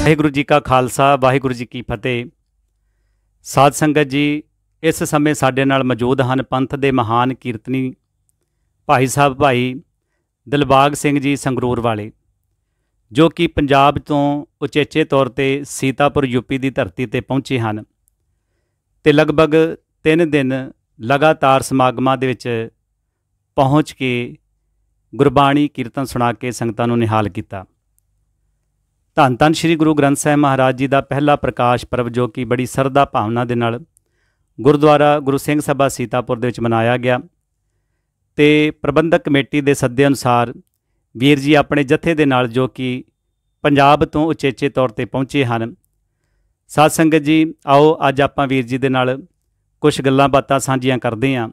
ਵਾਹਿਗੁਰੂ ਜੀ ਕਾ ਖਾਲਸਾ ਵਾਹਿਗੁਰੂ ਜੀ ਕੀ ਫਤਿਹ। ਸਾਧ ਸੰਗਤ ਜੀ, ਇਸ ਸਮੇਂ ਸਾਡੇ ਨਾਲ ਮੌਜੂਦ ਹਨ ਪੰਥ ਦੇ ਮਹਾਨ ਕੀਰਤਨੀ ਭਾਈ ਸਾਹਿਬ ਭਾਈ ਦਿਲਬਾਗ ਸਿੰਘ ਜੀ ਸੰਗਰੂਰ ਵਾਲੇ, ਜੋ ਕਿ ਪੰਜਾਬ ਤੋਂ ਉਚੇਚੇ ਤੌਰ ਤੇ ਸੀਤਾਪੁਰ ਯੂਪੀ ਦੀ ਧਰਤੀ ਤੇ ਪਹੁੰਚੇ ਹਨ ਤੇ ਲਗਭਗ 3 ਦਿਨ ਲਗਾਤਾਰ ਸਮਾਗਮਾਂ ਦੇ ਵਿੱਚ ਪਹੁੰਚ ਕੇ ਗੁਰਬਾਣੀ ਕੀਰਤਨ ਸੁਣਾ ਕੇ ਸੰਗਤਾਂ ਨੂੰ ਨਿਹਾਲ ਕੀਤਾ। ਧੰਨ ਧੰਨ ਸ਼੍ਰੀ ਗੁਰੂ ਗ੍ਰੰਥ ਸਾਹਿਬ ਮਹਾਰਾਜ ਜੀ ਦਾ ਪਹਿਲਾ ਪ੍ਰਕਾਸ਼ ਪਰਬ, ਜੋ ਕਿ ਬੜੀ ਸਰਧਾ ਭਾਵਨਾ ਦੇ ਨਾਲ ਗੁਰਦੁਆਰਾ ਗੁਰੂ ਸਿੰਘ ਸਭਾ ਸੀਤਾਪੁਰ ਦੇ ਵਿੱਚ ਮਨਾਇਆ ਗਿਆ ਤੇ ਪ੍ਰਬੰਧਕ ਕਮੇਟੀ ਦੇ ਸੱਦੇ ਅਨੁਸਾਰ ਵੀਰ ਜੀ ਆਪਣੇ ਜਥੇ ਦੇ ਨਾਲ, ਜੋ ਕਿ ਪੰਜਾਬ ਤੋਂ ਉਚੇਚੇ ਤੌਰ ਤੇ ਪਹੁੰਚੇ ਹਨ। ਸਾਧ ਸੰਗਤ ਜੀ, ਆਓ ਅੱਜ ਆਪਾਂ ਵੀਰ ਜੀ ਦੇ ਨਾਲ ਕੁਝ ਗੱਲਾਂ ਬਾਤਾਂ ਸਾਂਝੀਆਂ ਕਰਦੇ ਹਾਂ।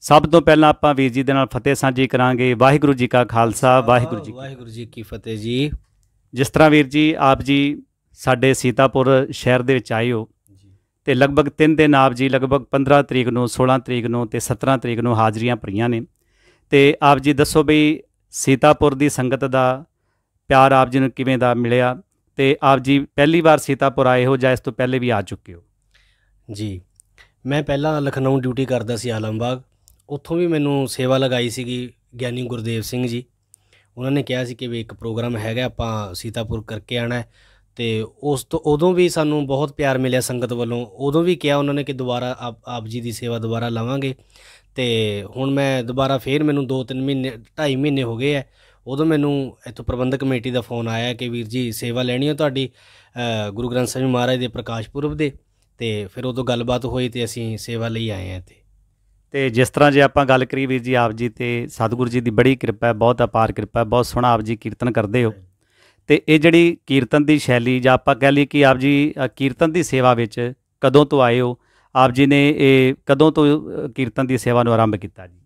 ਸਭ ਤੋਂ ਪਹਿਲਾਂ ਆਪਾਂ ਵੀਰ ਜੀ ਦੇ ਨਾਲ ਫਤਿਹ ਸਾਂਝੀ ਕਰਾਂਗੇ। ਵਾਹਿਗੁਰੂ ਜੀ ਕਾ ਖਾਲਸਾ ਵਾਹਿਗੁਰੂ ਜੀ ਕੀ ਫਤਿਹ ਜੀ। ਜਿਸ ਤਰ੍ਹਾਂ ਵੀਰ ਜੀ ਆਪ ਜੀ ਸਾਡੇ ਸੀਤਾਪੁਰ ਸ਼ਹਿਰ ਦੇ ਵਿੱਚ ਆਏ ਹੋ ਤੇ ਲਗਭਗ 3 ਦਿਨ ਆਪ ਜੀ ਲਗਭਗ 15 ਤਰੀਕ ਨੂੰ, 16 ਤਰੀਕ ਨੂੰ ਤੇ 17 ਤਰੀਕ ਨੂੰ ਹਾਜ਼ਰੀਆਂ ਭਰੀਆਂ ਨੇ। ਤੇ ਆਪ ਜੀ ਦੱਸੋ ਬਈ ਸੀਤਾਪੁਰ ਦੀ ਸੰਗਤ ਦਾ ਪਿਆਰ ਆਪ ਜੀ ਨੂੰ ਕਿਵੇਂ ਦਾ ਮਿਲਿਆ ਤੇ ਆਪ ਜੀ ਪਹਿਲੀ ਵਾਰ ਸੀਤਾਪੁਰ ਆਏ ਹੋ ਜਾਂ ਇਸ ਤੋਂ ਪਹਿਲੇ ਵੀ ਆ ਚੁੱਕੇ ਹੋ? ਜੀ, ਮੈਂ ਪਹਿਲਾਂ ਲਖਨਊ ਡਿਊਟੀ ਕਰਦਾ ਸੀ ਆਲਮਬਾਗ। ਉੱਥੋਂ ਵੀ ਮੈਨੂੰ ਸੇਵਾ ਲਗਾਈ ਸੀਗੀ ਗਿਆਨੀ ਗੁਰਦੇਵ ਸਿੰਘ ਜੀ। ਉਹਨਾਂ ਨੇ ਕਿਹਾ ਸੀ ਕਿ ਵੀ ਇੱਕ ਪ੍ਰੋਗਰਾਮ ਹੈਗਾ, ਆਪਾਂ ਸੀਤਾਪੁਰ ਕਰਕੇ ਆਉਣਾ ਹੈ। ਤੇ ਉਸ ਤੋਂ ਉਦੋਂ ਵੀ ਸਾਨੂੰ ਬਹੁਤ ਪਿਆਰ ਮਿਲਿਆ ਸੰਗਤ ਵੱਲੋਂ। ਉਦੋਂ ਵੀ ਕਿਹਾ ਉਹਨਾਂ ਨੇ ਕਿ ਦੁਬਾਰਾ ਆਪ ਜੀ ਦੀ ਸੇਵਾ ਦੁਬਾਰਾ ਲਵਾਂਗੇ। ਤੇ ਹੁਣ ਮੈਂ ਦੁਬਾਰਾ ਫੇਰ ਮੈਨੂੰ 2-3 ਮਹੀਨੇ 2.5 ਮਹੀਨੇ ਹੋ ਗਏ ਹੈ। ਉਦੋਂ ਮੈਨੂੰ ਇੱਥੋਂ ਪ੍ਰਬੰਧਕ ਕਮੇਟੀ ਦਾ ਫੋਨ ਆਇਆ ਕਿ ਵੀਰ ਜੀ ਸੇਵਾ ਲੈਣੀ ਹੈ ਤੁਹਾਡੀ ਗੁਰੂ ਗ੍ਰੰਥ ਸਾਹਿਬ ਮਹਾਰਾਜ ਦੇ ਪ੍ਰਕਾਸ਼ ਪੁਰਬ ਦੇ। ਤੇ ਫਿਰ ਉਦੋਂ ਗੱਲਬਾਤ ਹੋਈ ਤੇ ਅਸੀਂ ਸੇਵਾ ਲਈ ਆਏ ਹਾਂ ਇੱਥੇ। ਤੇ ਜਿਸ ਤਰ੍ਹਾਂ ਜੇ ਆਪਾਂ ਗੱਲ ਕਰੀਏ ਵੀਰ ਜੀ, ਆਪ ਜੀ ਤੇ ਸਤਿਗੁਰੂ ਜੀ ਦੀ ਬੜੀ ਕਿਰਪਾ ਹੈ, ਬਹੁਤ ਅਪਾਰ ਕਿਰਪਾ ਹੈ, ਬਹੁਤ ਸੋਹਣਾ ਆਪ ਜੀ ਕੀਰਤਨ ਕਰਦੇ ਹੋ। ਤੇ ਇਹ ਜਿਹੜੀ ਕੀਰਤਨ ਦੀ ਸ਼ੈਲੀ, ਜਾਂ ਆਪਾਂ ਕਹਿ ਲਈਏ ਕਿ ਆਪ ਜੀ ਕੀਰਤਨ ਦੀ ਸੇਵਾ ਵਿੱਚ ਕਦੋਂ ਤੋਂ ਆਏ ਹੋ? ਆਪ ਜੀ ਨੇ ਇਹ ਕਦੋਂ ਤੋਂ ਕੀਰਤਨ ਦੀ ਸੇਵਾ ਨੂੰ ਆਰੰਭ ਕੀਤਾ ਜੀ?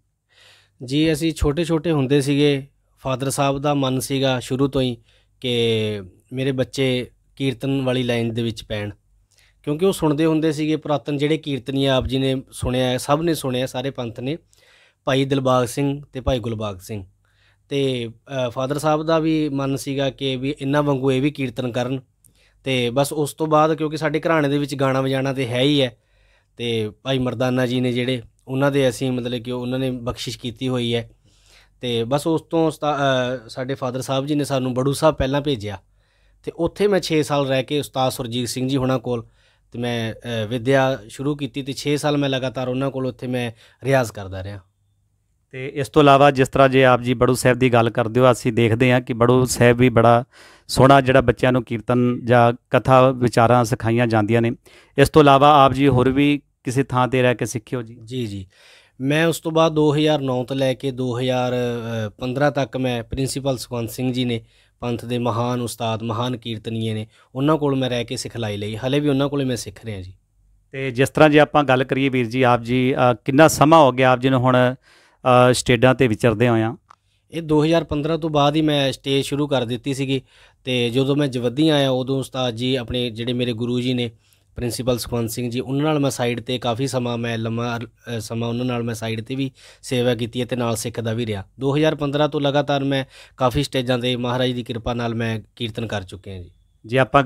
ਜੀ, ਅਸੀਂ ਛੋਟੇ ਹੁੰਦੇ ਸੀਗੇ। ਫਾਦਰ ਸਾਹਿਬ ਦਾ ਮਨ ਸੀਗਾ ਸ਼ੁਰੂ ਤੋਂ ਹੀ ਕਿ ਮੇਰੇ ਬੱਚੇ ਕੀਰਤਨ ਵਾਲੀ ਲਾਈਨ ਦੇ ਵਿੱਚ ਪੈਣ, ਕਿਉਂਕਿ ਉਹ ਸੁਣਦੇ ਹੁੰਦੇ ਸੀਗੇ ਪੁਰਾਤਨ ਜਿਹੜੇ ਕੀਰਤਨੀ ਆਪ ਜੀ ਨੇ ਸੁਣਿਆ, ਸਭ ਨੇ ਸੁਣਿਆ, ਸਾਰੇ ਪੰਥ ਨੇ, ਭਾਈ ਦਿਲਬਾਗ ਸਿੰਘ ਤੇ ਭਾਈ ਗੁਲਬਾਗ ਸਿੰਘ। ਤੇ ਫਾਦਰ ਸਾਹਿਬ ਦਾ ਵੀ ਮਨ ਸੀਗਾ ਕਿ ਵੀ ਇਹਨਾਂ ਵਾਂਗੂ ਇਹ ਵੀ ਕੀਰਤਨ ਕਰਨ। ਤੇ ਬਸ ਉਸ ਤੋਂ ਬਾਅਦ ਕਿਉਂਕਿ ਸਾਡੇ ਘਰਾਣੇ ਦੇ ਵਿੱਚ ਗਾਣਾ ਵਜਾਣਾ ਤੇ ਹੈ ਹੀ ਹੈ, ਤੇ ਭਾਈ ਮਰਦਾਨਾ ਜੀ ਨੇ ਜਿਹੜੇ, ਉਹਨਾਂ ਦੇ ਅਸੀਂ ਮਤਲਬ ਕਿ ਉਹਨਾਂ ਨੇ ਬਖਸ਼ਿਸ਼ ਕੀਤੀ ਹੋਈ ਹੈ। ਤੇ ਬਸ ਉਸ ਤੋਂ ਸਾਡੇ ਫਾਦਰ ਸਾਹਿਬ ਜੀ ਨੇ ਸਾਨੂੰ ਬੜੂ ਸਾਹਿਬ ਪਹਿਲਾਂ ਭੇਜਿਆ ਤੇ ਉੱਥੇ ਮੈਂ 6 ਸਾਲ ਰਹਿ ਕੇ ਉਸਤਾਦ ਸੁਰਜੀਤ ਸਿੰਘ ਜੀ ਹੋਣਾ ਕੋਲ ਤੇ ਮੈਂ ਵਿੱਦਿਆ ਸ਼ੁਰੂ ਕੀਤੀ ਤੇ 6 ਸਾਲ ਮੈਂ ਲਗਾਤਾਰ ਉਹਨਾਂ ਕੋਲ ਉੱਥੇ ਮੈਂ ਰਿਆਜ਼ ਕਰਦਾ ਰਿਹਾ। ਤੇ ਇਸ ਤੋਂ ਇਲਾਵਾ ਜਿਸ ਤਰ੍ਹਾਂ ਜੇ ਆਪ ਜੀ ਬੜੂ ਸਾਹਿਬ ਦੀ ਗੱਲ ਕਰਦੇ ਹੋ, ਅਸੀਂ ਦੇਖਦੇ ਹਾਂ ਕਿ ਬੜੂ ਸਾਹਿਬ ਵੀ ਬੜਾ ਸੋਹਣਾ ਜਿਹੜਾ ਬੱਚਿਆਂ ਨੂੰ ਕੀਰਤਨ ਜਾਂ ਕਥਾ ਵਿਚਾਰਾਂ ਸਿਖਾਈਆਂ ਜਾਂਦੀਆਂ ਨੇ। ਇਸ ਤੋਂ ਇਲਾਵਾ ਆਪ ਜੀ ਹੋਰ ਵੀ ਕਿਸੇ ਥਾਂ ਤੇ ਰਹਿ ਕੇ ਸਿੱਖਿਓ ਜੀ? ਜੀ, ਮੈਂ ਉਸ ਤੋਂ ਬਾਅਦ 2009 ਤੋਂ ਲੈ ਕੇ 2015 ਤੱਕ ਮੈਂ ਪ੍ਰਿੰਸੀਪਲ ਸੁਖਵੰਤ ਸਿੰਘ ਜੀ ਨੇ, ਪੰਥ ਦੇ ਮਹਾਨ ਉਸਤਾਦ, ਮਹਾਨ ਕੀਰਤਨੀਏ ਨੇ, ਉਹਨਾਂ ਕੋਲ ਮੈਂ ਰਹਿ ਕੇ ਸਿਖਲਾਈ ਲਈ। ਹਲੇ ਵੀ ਉਹਨਾਂ ਕੋਲ ਮੈਂ ਸਿੱਖ ਰਿਹਾ ਜੀ। ਤੇ ਜਿਸ ਤਰ੍ਹਾਂ ਜੇ ਆਪਾਂ ਗੱਲ ਕਰੀਏ ਵੀਰ ਜੀ, ਆਪ ਜੀ ਕਿੰਨਾ ਸਮਾਂ ਹੋ ਗਿਆ ਆਪ ਜੀ ਨੂੰ ਹੁਣ ਸਟੇਜਾਂ ਤੇ ਵਿਚਰਦੇ ਹੋਇਆ? ਇਹ 2015 ਤੋਂ ਬਾਅਦ ਹੀ ਮੈਂ ਸਟੇਜ ਸ਼ੁਰੂ ਕਰ ਦਿੱਤੀ ਸੀਗੀ। ਤੇ ਜਦੋਂ ਮੈਂ ਜਵੱਦੀ ਆਇਆ ਉਦੋਂ ਉਸਤਾਦ ਜੀ, ਆਪਣੇ ਜਿਹੜੇ ਮੇਰੇ ਗੁਰੂ ਜੀ ਨੇ ਪ੍ਰਿੰਸੀਪਲ ਸੁਖਵੰਤ ਸਿੰਘ ਜੀ, ਉਹਨਾਂ ਨਾਲ ਮੈਂ ਸਾਈਡ 'ਤੇ ਕਾਫੀ ਸਮਾਂ, ਮੈਂ ਲੰਮਾ ਸਮਾਂ ਉਹਨਾਂ ਨਾਲ ਮੈਂ ਸਾਈਡ 'ਤੇ ਵੀ ਸੇਵਾ ਕੀਤੀ ਹੈ ਤੇ ਨਾਲ ਸਿੱਖਦਾ ਵੀ ਰਿਹਾ। 2015 ਤੋਂ ਲਗਾਤਾਰ ਮੈਂ ਕਾਫੀ ਸਟੇਜਾਂ 'ਤੇ ਮਹਾਰਾਜ ਦੀ ਕਿਰਪਾ ਨਾਲ ਮੈਂ ਕੀਰਤਨ ਕਰ ਚੁੱਕਿਆ ਜੀ। ਜੇ ਆਪਾਂ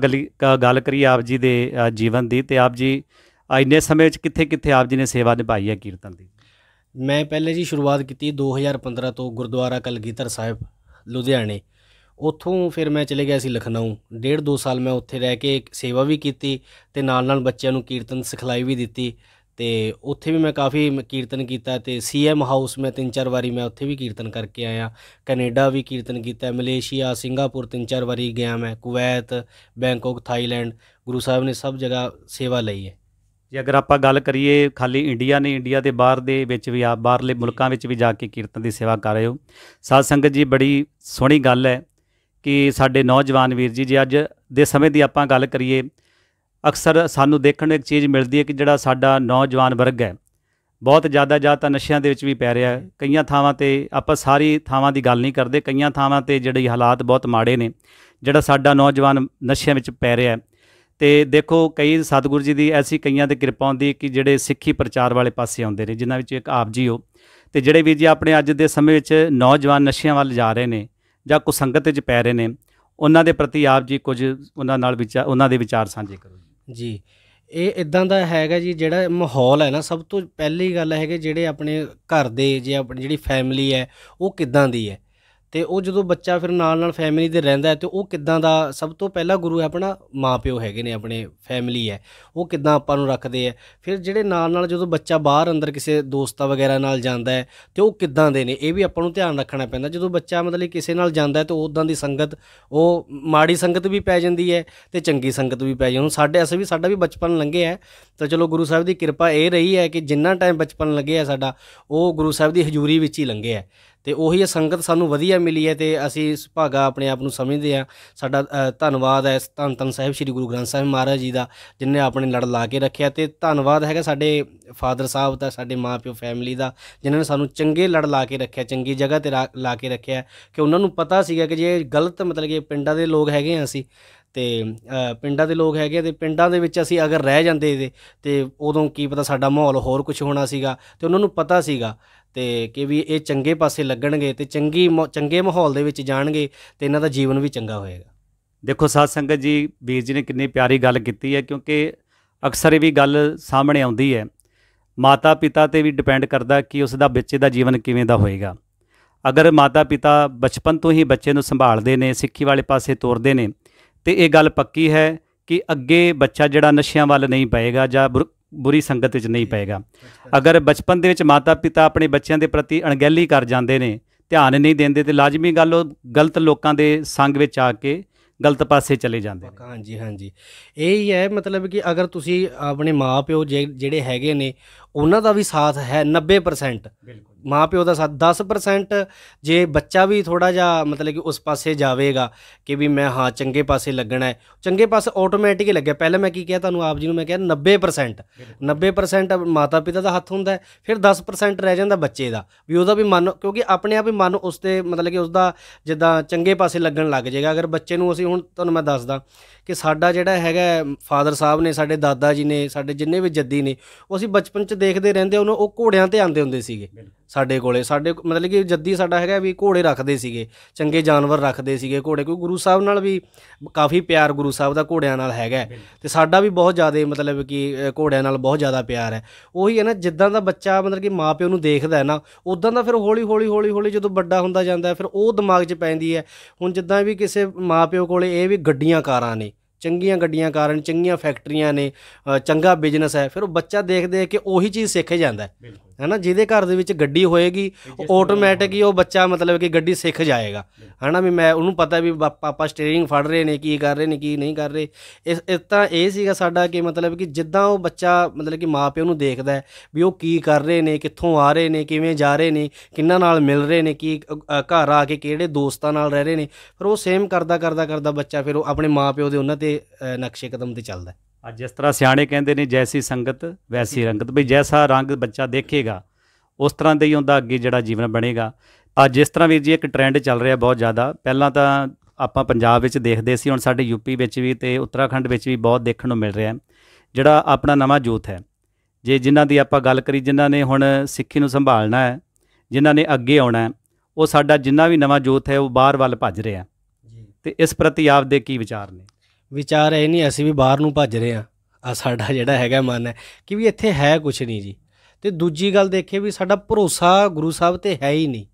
ਗੱਲ ਕਰੀਏ ਆਪ ਜੀ ਦੇ ਜੀਵਨ ਦੀ, ਤੇ ਆਪ ਜੀ ਇੰਨੇ ਸਮੇਂ ਵਿੱਚ ਕਿੱਥੇ ਆਪ ਜੀ ਨੇ ਸੇਵਾ ਨਿਭਾਈ ਹੈ ਕੀਰਤਨ ਦੀ? ਮੈਂ ਪਹਿਲੇ ਜੀ ਸ਼ੁਰੂਆਤ ਕੀਤੀ 2015 ਤੋਂ ਗੁਰਦੁਆਰਾ ਕਲਗੀਧਰ ਸਾਹਿਬ ਲੁਧਿਆਣੇ। ਉੱਥੋਂ ਫਿਰ ਮੈਂ ਚਲੇ ਗਿਆ ਸੀ ਲਖਨਊ। 1.5-2 ਸਾਲ ਮੈਂ ਉੱਥੇ ਰਹਿ ਕੇ ਸੇਵਾ ਵੀ ਕੀਤੀ ਤੇ ਨਾਲ ਬੱਚਿਆਂ ਨੂੰ ਕੀਰਤਨ ਸਿਖਲਾਈ ਵੀ ਦਿੱਤੀ। ਤੇ ਉੱਥੇ ਵੀ ਮੈਂ ਕਾਫੀ ਕੀਰਤਨ ਕੀਤਾ ਤੇ CM ਹਾਊਸ ਮੈਂ 3-4 ਵਾਰੀ ਮੈਂ ਉੱਥੇ ਵੀ ਕੀਰਤਨ ਕਰਕੇ ਆਇਆ। ਕੈਨੇਡਾ ਵੀ ਕੀਰਤਨ ਕੀਤਾ, ਮਲੇਸ਼ੀਆ, ਸਿੰਗਾਪੁਰ 3-4 ਵਾਰੀ ਗਿਆ ਮੈਂ, Kuwait, Bangkok, Thailand, Guru Sahib ਨੇ ਸਭ ਜਗ੍ਹਾ ਸੇਵਾ ਲਈ ਹੈ। ਜੇ ਅਗਰ ਆਪਾਂ ਗੱਲ ਕਰੀਏ ਖਾਲੀ ਇੰਡੀਆ ਨਹੀਂ, ਇੰਡੀਆ ਦੇ ਬਾਹਰ ਦੇ ਵਿੱਚ ਵੀ, ਆਪ ਬਾਹਰਲੇ ਮੁਲਕਾਂ ਵਿੱਚ ਵੀ ਜਾ ਕੇ ਕੀਰਤਨ ਦੀ ਸੇਵਾ ਕਰ ਰਹੇ ਹੋ। ਸਾਧ ਸੰਗਤ ਜੀ, ਬੜੀ ਸੋਹਣੀ ਗੱਲ ਹੈ ਕਿ ਸਾਡੇ ਨੌਜਵਾਨ ਵੀਰ ਜੀ, ਜੇ ਅੱਜ ਦੇ ਸਮੇਂ ਦੀ ਆਪਾਂ ਗੱਲ ਕਰੀਏ, ਅਕਸਰ ਸਾਨੂੰ ਦੇਖਣ ਨੂੰ ਇੱਕ ਚੀਜ਼ ਮਿਲਦੀ ਹੈ ਕਿ ਜਿਹੜਾ ਸਾਡਾ ਨੌਜਵਾਨ ਵਰਗ ਹੈ ਬਹੁਤ ਜ਼ਿਆਦਾ ਜਾਂ ਤਾਂ ਨਸ਼ਿਆਂ ਦੇ ਵਿੱਚ ਵੀ ਪੈ ਰਿਹਾ। ਕਈਆਂ ਥਾਵਾਂ 'ਤੇ, ਆਪਾਂ ਸਾਰੀ ਥਾਵਾਂ ਦੀ ਗੱਲ ਨਹੀਂ ਕਰਦੇ, ਕਈਆਂ ਥਾਵਾਂ 'ਤੇ ਜਿਹੜੇ ਹਾਲਾਤ ਬਹੁਤ ਮਾੜੇ ਨੇ, ਜਿਹੜਾ ਸਾਡਾ ਨੌਜਵਾਨ ਨਸ਼ਿਆਂ ਵਿੱਚ ਪੈ ਰਿਹਾ। ਤੇ ਦੇਖੋ, ਕਈ ਸਤਿਗੁਰੂ ਜੀ ਦੀ ਐਸੀ ਕਈਆਂ 'ਤੇ ਕਿਰਪਾ ਹੁੰਦੀ ਕਿ ਜਿਹੜੇ ਸਿੱਖੀ ਪ੍ਰਚਾਰ ਵਾਲੇ ਪਾਸੇ ਆਉਂਦੇ ਨੇ, ਜਿਨ੍ਹਾਂ ਵਿੱਚ ਇੱਕ ਆਪ ਜੀ ਹੋ। ਤੇ ਜਿਹੜੇ ਵੀਰ ਜੀ ਆਪਣੇ ਅੱਜ ਦੇ ਸਮੇਂ ਵਿੱਚ ਨੌਜਵਾਨ ਨਸ਼ਿਆਂ ਵੱਲ ਜਾ ਰਹੇ ਨੇ ਜਾਂ ਕੁਸੰਗਤ 'ਚ ਪੈ ਰਹੇ ਨੇ, ਉਹਨਾਂ ਦੇ ਪ੍ਰਤੀ ਆਪ ਜੀ ਕੁਝ ਉਹਨਾਂ ਦੇ ਵਿਚਾਰ ਸਾਂਝੇ ਕਰੋ ਜੀ। ਇਹ ਇਦਾਂ ਦਾ ਹੈਗਾ ਜੀ, ਜਿਹੜਾ ਮਾਹੌਲ ਹੈ ਨਾ, ਸਭ ਤੋਂ ਪਹਿਲੀ ਗੱਲ ਹੈਗੀ ਜਿਹੜੇ ਆਪਣੇ ਘਰ ਦੇ, ਜੇ ਆਪਣੀ ਜਿਹੜੀ ਫੈਮਿਲੀ ਹੈ ਉਹ ਕਿੱਦਾਂ ਦੀ ਹੈ, ਅਤੇ ਉਹ ਜਦੋਂ ਬੱਚਾ ਫਿਰ ਨਾਲ ਨਾਲ ਫੈਮਿਲੀ ਦੇ ਰਹਿੰਦਾ ਹੈ, ਅਤੇ ਉਹ ਕਿੱਦਾਂ ਦਾ, ਸਭ ਤੋਂ ਪਹਿਲਾ ਗੁਰੂ ਹੈ ਆਪਣਾ ਮਾਂ ਪਿਓ ਹੈਗੇ ਨੇ, ਆਪਣੇ ਫੈਮਿਲੀ ਹੈ, ਉਹ ਕਿੱਦਾਂ ਆਪਾਂ ਨੂੰ ਰੱਖਦੇ ਹੈ। ਫਿਰ ਜਿਹੜੇ ਨਾਲ ਨਾਲ ਜਦੋਂ ਬੱਚਾ ਬਾਹਰ ਅੰਦਰ ਕਿਸੇ ਦੋਸਤਾਂ ਵਗੈਰਾ ਨਾਲ ਜਾਂਦਾ ਹੈ, ਅਤੇ ਉਹ ਕਿੱਦਾਂ ਦੇ ਨੇ, ਇਹ ਵੀ ਆਪਾਂ ਨੂੰ ਧਿਆਨ ਰੱਖਣਾ ਪੈਂਦਾ। ਜਦੋਂ ਬੱਚਾ ਮਤਲਬ ਕਿਸੇ ਨਾਲ ਜਾਂਦਾ ਤਾਂ ਉੱਦਾਂ ਦੀ ਸੰਗਤ, ਉਹ ਮਾੜੀ ਸੰਗਤ ਵੀ ਪੈ ਜਾਂਦੀ ਹੈ ਅਤੇ ਚੰਗੀ ਸੰਗਤ ਵੀ ਪੈ ਜਾਂਦੀ। ਹੁਣ ਸਾਡਾ ਵੀ ਬਚਪਨ ਲੰਘਿਆ ਹੈ, ਤਾਂ ਚਲੋ ਗੁਰੂ ਸਾਹਿਬ ਦੀ ਕਿਰਪਾ ਇਹ ਰਹੀ ਹੈ ਕਿ ਜਿੰਨਾ ਟਾਈਮ ਬਚਪਨ ਲੰਘਿਆ ਸਾਡਾ, ਉਹ ਗੁਰੂ ਸਾਹਿਬ ਦੀ ਹਜ਼ੂਰੀ ਵਿੱਚ ਹੀ ਲੰਘਿਆ, ਅਤੇ ਉਹੀ ਸੰਗਤ ਸਾਨੂੰ ਵਧੀਆ ਮਿਲੀ ਹੈ, ਅਤੇ ਅਸੀਂ ਸੁਭਾਗਾ ਆਪਣੇ ਆਪ ਨੂੰ ਸਮਝਦੇ ਹਾਂ। ਸਾਡਾ ਧੰਨਵਾਦ ਹੈ ਧੰਨ ਧੰਨ ਸਾਹਿਬ ਸ੍ਰੀ ਗੁਰੂ ਗ੍ਰੰਥ ਸਾਹਿਬ ਮਹਾਰਾਜ ਜੀ ਦਾ, ਜਿਨ੍ਹਾਂ ਨੇ ਆਪਣੇ ਲੜ ਲਾ ਕੇ ਰੱਖਿਆ, ਅਤੇ ਧੰਨਵਾਦ ਹੈਗਾ ਸਾਡੇ ਫਾਦਰ ਸਾਹਿਬ ਦਾ, ਸਾਡੇ ਮਾਂ ਪਿਓ ਫੈਮਿਲੀ ਦਾ, ਜਿਨ੍ਹਾਂ ਨੇ ਸਾਨੂੰ ਚੰਗੇ ਲੜ ਲਾ ਕੇ ਰੱਖਿਆ, ਚੰਗੀ ਜਗ੍ਹਾ 'ਤੇ ਲਾ ਕੇ ਰੱਖਿਆ, ਕਿ ਉਹਨਾਂ ਨੂੰ ਪਤਾ ਸੀਗਾ ਕਿ ਜੇ ਗਲਤ, ਮਤਲਬ ਕਿ ਪਿੰਡਾਂ ਦੇ ਲੋਕ ਹੈਗੇ ਹਾਂ ਅਸੀਂ, ਅਤੇ ਪਿੰਡਾਂ ਦੇ ਲੋਕ ਹੈਗੇ, ਅਤੇ ਪਿੰਡਾਂ ਦੇ ਵਿੱਚ ਅਸੀਂ ਅਗਰ ਰਹਿ ਜਾਂਦੇ ਤੇ ਉਦੋਂ ਕੀ ਪਤਾ ਸਾਡਾ ਮਾਹੌਲ ਹੋਰ ਕੁਝ ਹੋਣਾ ਸੀਗਾ, ਅਤੇ ਉਹਨਾਂ ਨੂੰ ਪਤਾ ਸੀਗਾ ਅਤੇ ਕਿ ਵੀ ਇਹ ਚੰਗੇ ਪਾਸੇ ਲੱਗਣਗੇ ਅਤੇ ਚੰਗੇ ਮਾਹੌਲ ਦੇ ਵਿੱਚ ਜਾਣਗੇ, ਅਤੇ ਇਹਨਾਂ ਦਾ ਜੀਵਨ ਵੀ ਚੰਗਾ ਹੋਏਗਾ। ਦੇਖੋ ਸਾਧ ਸੰਗਤ ਜੀ, ਵੀਰ ਜੀ ਨੇ ਕਿੰਨੀ ਪਿਆਰੀ ਗੱਲ ਕੀਤੀ ਹੈ, ਕਿਉਂਕਿ ਅਕਸਰ ਇਹ ਵੀ ਗੱਲ ਸਾਹਮਣੇ ਆਉਂਦੀ ਹੈ, ਮਾਤਾ ਪਿਤਾ 'ਤੇ ਵੀ ਡਿਪੈਂਡ ਕਰਦਾ ਕਿ ਉਸ ਦਾ ਬੱਚੇ ਦਾ ਜੀਵਨ ਕਿਵੇਂ ਦਾ ਹੋਏਗਾ। ਅਗਰ ਮਾਤਾ ਪਿਤਾ ਬਚਪਨ ਤੋਂ ਹੀ ਬੱਚੇ ਨੂੰ ਸੰਭਾਲਦੇ ਨੇ, ਸਿੱਖੀ ਵਾਲੇ ਪਾਸੇ ਤੋਰਦੇ ਨੇ, ਅਤੇ ਇਹ ਗੱਲ ਪੱਕੀ ਹੈ ਕਿ ਅੱਗੇ ਬੱਚਾ ਜਿਹੜਾ ਨਸ਼ਿਆਂ ਵੱਲ ਨਹੀਂ ਪਏਗਾ ਜਾਂ ਬੁਰੀ ਸੰਗਤ ਵਿੱਚ ਨਹੀਂ ਪਏਗਾ। ਅਗਰ ਬਚਪਨ ਦੇ ਵਿੱਚ ਮਾਤਾ ਪਿਤਾ ਆਪਣੇ ਬੱਚਿਆਂ ਦੇ ਪ੍ਰਤੀ ਅਣਗਹਿਲੀ ਕਰ ਜਾਂਦੇ ਨੇ, ਧਿਆਨ ਨਹੀਂ ਦਿੰਦੇ, ਤੇ ਲਾਜ਼ਮੀ ਗੱਲ ਉਹ ਗਲਤ ਲੋਕਾਂ ਦੇ ਸੰਗ ਵਿੱਚ ਆ ਕੇ ਗਲਤ ਪਾਸੇ ਚਲੇ ਜਾਂਦੇ ਨੇ। ਹਾਂਜੀ ਹਾਂਜੀ, ਇਹ ਹੀ ਹੈ, ਮਤਲਬ ਕਿ ਅਗਰ ਤੁਸੀਂ ਆਪਣੇ ਮਾਂ ਪਿਓ ਜਿਹੜੇ ਹੈਗੇ ਨੇ, ਉਹਨਾਂ ਦਾ ਵੀ ਸਾਥ ਹੈ 90%, ਮਾਂ ਪਿਓ ਦਾ ਸਾਥ 10%, ਜੇ ਬੱਚਾ ਵੀ ਥੋੜ੍ਹਾ ਜਿਹਾ ਮਤਲਬ ਕਿ ਉਸ ਪਾਸੇ ਜਾਵੇਗਾ ਕਿ ਵੀ ਮੈਂ ਹਾਂ ਚੰਗੇ ਪਾਸੇ ਲੱਗਣਾ ਹੈ, ਚੰਗੇ ਪਾਸੇ ਆਟੋਮੈਟਿਕ ਹੀ ਲੱਗਿਆ। ਪਹਿਲਾਂ ਮੈਂ ਕੀ ਕਿਹਾ ਤੁਹਾਨੂੰ ਆਪ ਜੀ ਨੂੰ, ਮੈਂ ਕਿਹਾ 90% ਮਾਤਾ ਪਿਤਾ ਦਾ ਹੱਥ ਹੁੰਦਾ ਹੈ, ਫਿਰ 10% ਰਹਿ ਜਾਂਦਾ ਬੱਚੇ ਦਾ, ਵੀ ਉਹਦਾ ਵੀ ਮਨ, ਕਿਉਂਕਿ ਆਪਣੇ ਆਪ ਹੀ ਮਨ ਉਸ 'ਤੇ ਮਤਲਬ ਕਿ ਉਸਦਾ ਜਿੱਦਾਂ ਚੰਗੇ ਪਾਸੇ ਲੱਗਣ ਲੱਗ ਜਾਏਗਾ। ਅਗਰ ਬੱਚੇ ਨੂੰ ਅਸੀਂ, ਹੁਣ ਤੁਹਾਨੂੰ ਮੈਂ ਦੱਸਦਾ ਕਿ ਸਾਡਾ ਜਿਹੜਾ ਹੈਗਾ ਫਾਦਰ ਸਾਹਿਬ ਨੇ, ਸਾਡੇ ਦਾਦਾ ਜੀ ਨੇ, ਸਾਡੇ ਜਿੰਨੇ ਵੀ ਜੱਦੀ ਨੇ, ਉਹ ਅਸੀਂ ਬਚਪਨ 'ਚ ਦੇਖਦੇ ਰਹਿੰਦੇ, ਉਹਨੂੰ ਉਹ ਘੋੜਿਆਂ 'ਤੇ ਆਉਂਦੇ ਹੁੰਦੇ ਸੀਗੇ ਸਾਡੇ ਕੋਲੇ। ਸਾਡੇ ਮਤਲਬ ਕਿ ਜੱਦੀ ਸਾਡਾ ਹੈਗਾ ਵੀ ਘੋੜੇ ਰੱਖਦੇ ਸੀਗੇ, ਚੰਗੇ ਜਾਨਵਰ ਰੱਖਦੇ ਸੀਗੇ ਘੋੜੇ, ਕਿਉਂਕਿ ਗੁਰੂ ਸਾਹਿਬ ਨਾਲ ਵੀ ਕਾਫੀ ਪਿਆਰ ਗੁਰੂ ਸਾਹਿਬ ਦਾ ਘੋੜਿਆਂ ਨਾਲ ਹੈਗਾ, ਅਤੇ ਸਾਡਾ ਵੀ ਬਹੁਤ ਜ਼ਿਆਦਾ ਮਤਲਬ ਕਿ ਘੋੜਿਆਂ ਨਾਲ ਬਹੁਤ ਜ਼ਿਆਦਾ ਪਿਆਰ ਹੈ। ਉਹੀ ਹੈ ਨਾ, ਜਿੱਦਾਂ ਦਾ ਬੱਚਾ ਮਤਲਬ ਕਿ ਮਾਂ ਪਿਓ ਨੂੰ ਦੇਖਦਾ ਹੈ ਨਾ, ਉੱਦਾਂ ਦਾ ਫਿਰ ਹੌਲੀ ਜਦੋਂ ਵੱਡਾ ਹੁੰਦਾ ਜਾਂਦਾ, ਫਿਰ ਉਹ ਦਿਮਾਗ 'ਚ ਪੈਂਦੀ ਹੈ। ਹੁਣ ਜਿੱਦਾਂ ਵੀ ਕਿਸੇ ਮਾਂ ਪਿਓ ਕੋਲੇ ਇਹ ਵੀ ਗੱਡੀਆਂ ਕਾਰਾਂ ਨੇ, ਚੰਗੀਆਂ ਗੱਡੀਆਂ ਕਾਰਾਂ ਨੇ, ਚੰਗੀਆਂ ਫੈਕਟਰੀਆਂ ਨੇ, ਚੰਗਾ ਬਿਜ਼ਨਸ ਹੈ, ਫਿਰ ਉਹ ਬੱਚਾ ਦੇਖ ਕੇ ਉਹੀ ਚੀਜ਼ ਸਿੱਖ ਜਾਂਦਾ ਹੈ ਨਾ। ਜਿਹਦੇ ਘਰ ਦੇ ਵਿੱਚ ਗੱਡੀ ਹੋਏਗੀ, ਆਟੋਮੈਟਿਕ ਹੀ ਉਹ ਬੱਚਾ ਮਤਲਬ ਕਿ ਗੱਡੀ ਸਿੱਖ ਜਾਏਗਾ, ਹੈ ਨਾ। ਵੀ ਮੈਂ ਉਹਨੂੰ ਪਤਾ ਵੀ ਪਾਪਾ ਸਟੀਅਰਿੰਗ ਫੜ ਰਹੇ ਨੇ, ਕੀ ਕਰ ਰਹੇ ਨੇ, ਕੀ ਨਹੀਂ ਕਰ ਰਹੇ। ਇਸ ਤਾਂ ਇਹ ਸੀਗਾ ਸਾਡਾ ਕਿ ਮਤਲਬ ਕਿ ਜਿੱਦਾਂ ਉਹ ਬੱਚਾ ਮਤਲਬ ਕਿ ਮਾਂ ਪਿਓ ਨੂੰ ਦੇਖਦਾ ਹੈ ਵੀ ਉਹ ਕੀ ਕਰ ਰਹੇ ਨੇ, ਕਿੱਥੋਂ ਆ ਰਹੇ ਨੇ, ਕਿਵੇਂ ਜਾ ਰਹੇ ਨੇ, ਕਿਹਨਾਂ ਨਾਲ ਮਿਲ ਰਹੇ ਨੇ, ਕੀ ਘਰ ਆ ਕੇ ਕਿਹੜੇ ਦੋਸਤਾਂ ਨਾਲ ਰਹਿ ਰਹੇ ਨੇ, ਫਿਰ ਉਹ ਸੇਮ ਕਰਦਾ ਬੱਚਾ ਫਿਰ ਉਹ ਆਪਣੇ ਮਾਂ ਪਿਓ ਦੇ ਉਹਨਾਂ 'ਤੇ ਨਕਸ਼ੇ ਕਦਮ 'ਤੇ ਚੱਲਦਾ। ਅੱਜ ਜਿਸ ਤਰ੍ਹਾਂ ਸਿਆਣੇ ਕਹਿੰਦੇ ਨੇ, ਜੈਸੀ ਸੰਗਤ ਵੈਸੀ ਰੰਗਤ, ਬਈ ਜੈਸਾ ਰੰਗ ਬੱਚਾ ਦੇਖੇਗਾ ਉਸ ਤਰ੍ਹਾਂ ਦਾ ਹੀ ਉਹਦਾ ਅੱਗੇ ਜਿਹੜਾ ਜੀਵਨ ਬਣੇਗਾ। ਅੱਜ ਜਿਸ ਤਰ੍ਹਾਂ ਵੀਰ ਜੀ ਇੱਕ ਟਰੈਂਡ ਚੱਲ ਰਿਹਾ ਬਹੁਤ ਜ਼ਿਆਦਾ, ਪਹਿਲਾਂ ਤਾਂ ਆਪਾਂ ਪੰਜਾਬ ਵਿੱਚ ਦੇਖਦੇ ਸੀ, ਹੁਣ ਸਾਡੇ ਯੂਪੀ ਵਿੱਚ ਵੀ ਅਤੇ ਉੱਤਰਾਖੰਡ ਵਿੱਚ ਵੀ ਬਹੁਤ ਦੇਖਣ ਨੂੰ ਮਿਲ ਰਿਹਾ, ਜਿਹੜਾ ਆਪਣਾ ਨਵਾਂ ਯੂਥ ਹੈ, ਜੇ ਜਿਨ੍ਹਾਂ ਦੀ ਆਪਾਂ ਗੱਲ ਕਰੀ, ਜਿਨ੍ਹਾਂ ਨੇ ਹੁਣ ਸਿੱਖੀ ਨੂੰ ਸੰਭਾਲਣਾ ਹੈ, ਜਿਨ੍ਹਾਂ ਨੇ ਅੱਗੇ ਆਉਣਾ ਹੈ, ਉਹ ਸਾਡਾ ਜਿੰਨਾ ਵੀ ਨਵਾਂ ਯੂਥ ਹੈ ਉਹ ਬਾਹਰ ਵੱਲ ਭੱਜ ਰਿਹਾ, ਅਤੇ ਇਸ ਪ੍ਰਤੀ ਆਪ ਦੇ ਕੀ ਵਿਚਾਰ ਨੇ? ਵਿਚਾਰ ਇਹ ਨਹੀਂ, ਅਸੀਂ ਵੀ ਬਾਹਰ ਨੂੰ ਭੱਜ ਰਹੇ ਹਾਂ। ਸਾਡਾ ਜਿਹੜਾ ਹੈਗਾ ਮਨ ਹੈ ਕਿ ਵੀ ਇੱਥੇ ਹੈ ਕੁਛ ਨਹੀਂ ਜੀ। ਅਤੇ ਦੂਜੀ ਗੱਲ ਦੇਖੀਏ ਵੀ ਸਾਡਾ ਭਰੋਸਾ ਗੁਰੂ ਸਾਹਿਬ 'ਤੇ ਹੈ ਹੀ ਨਹੀਂ,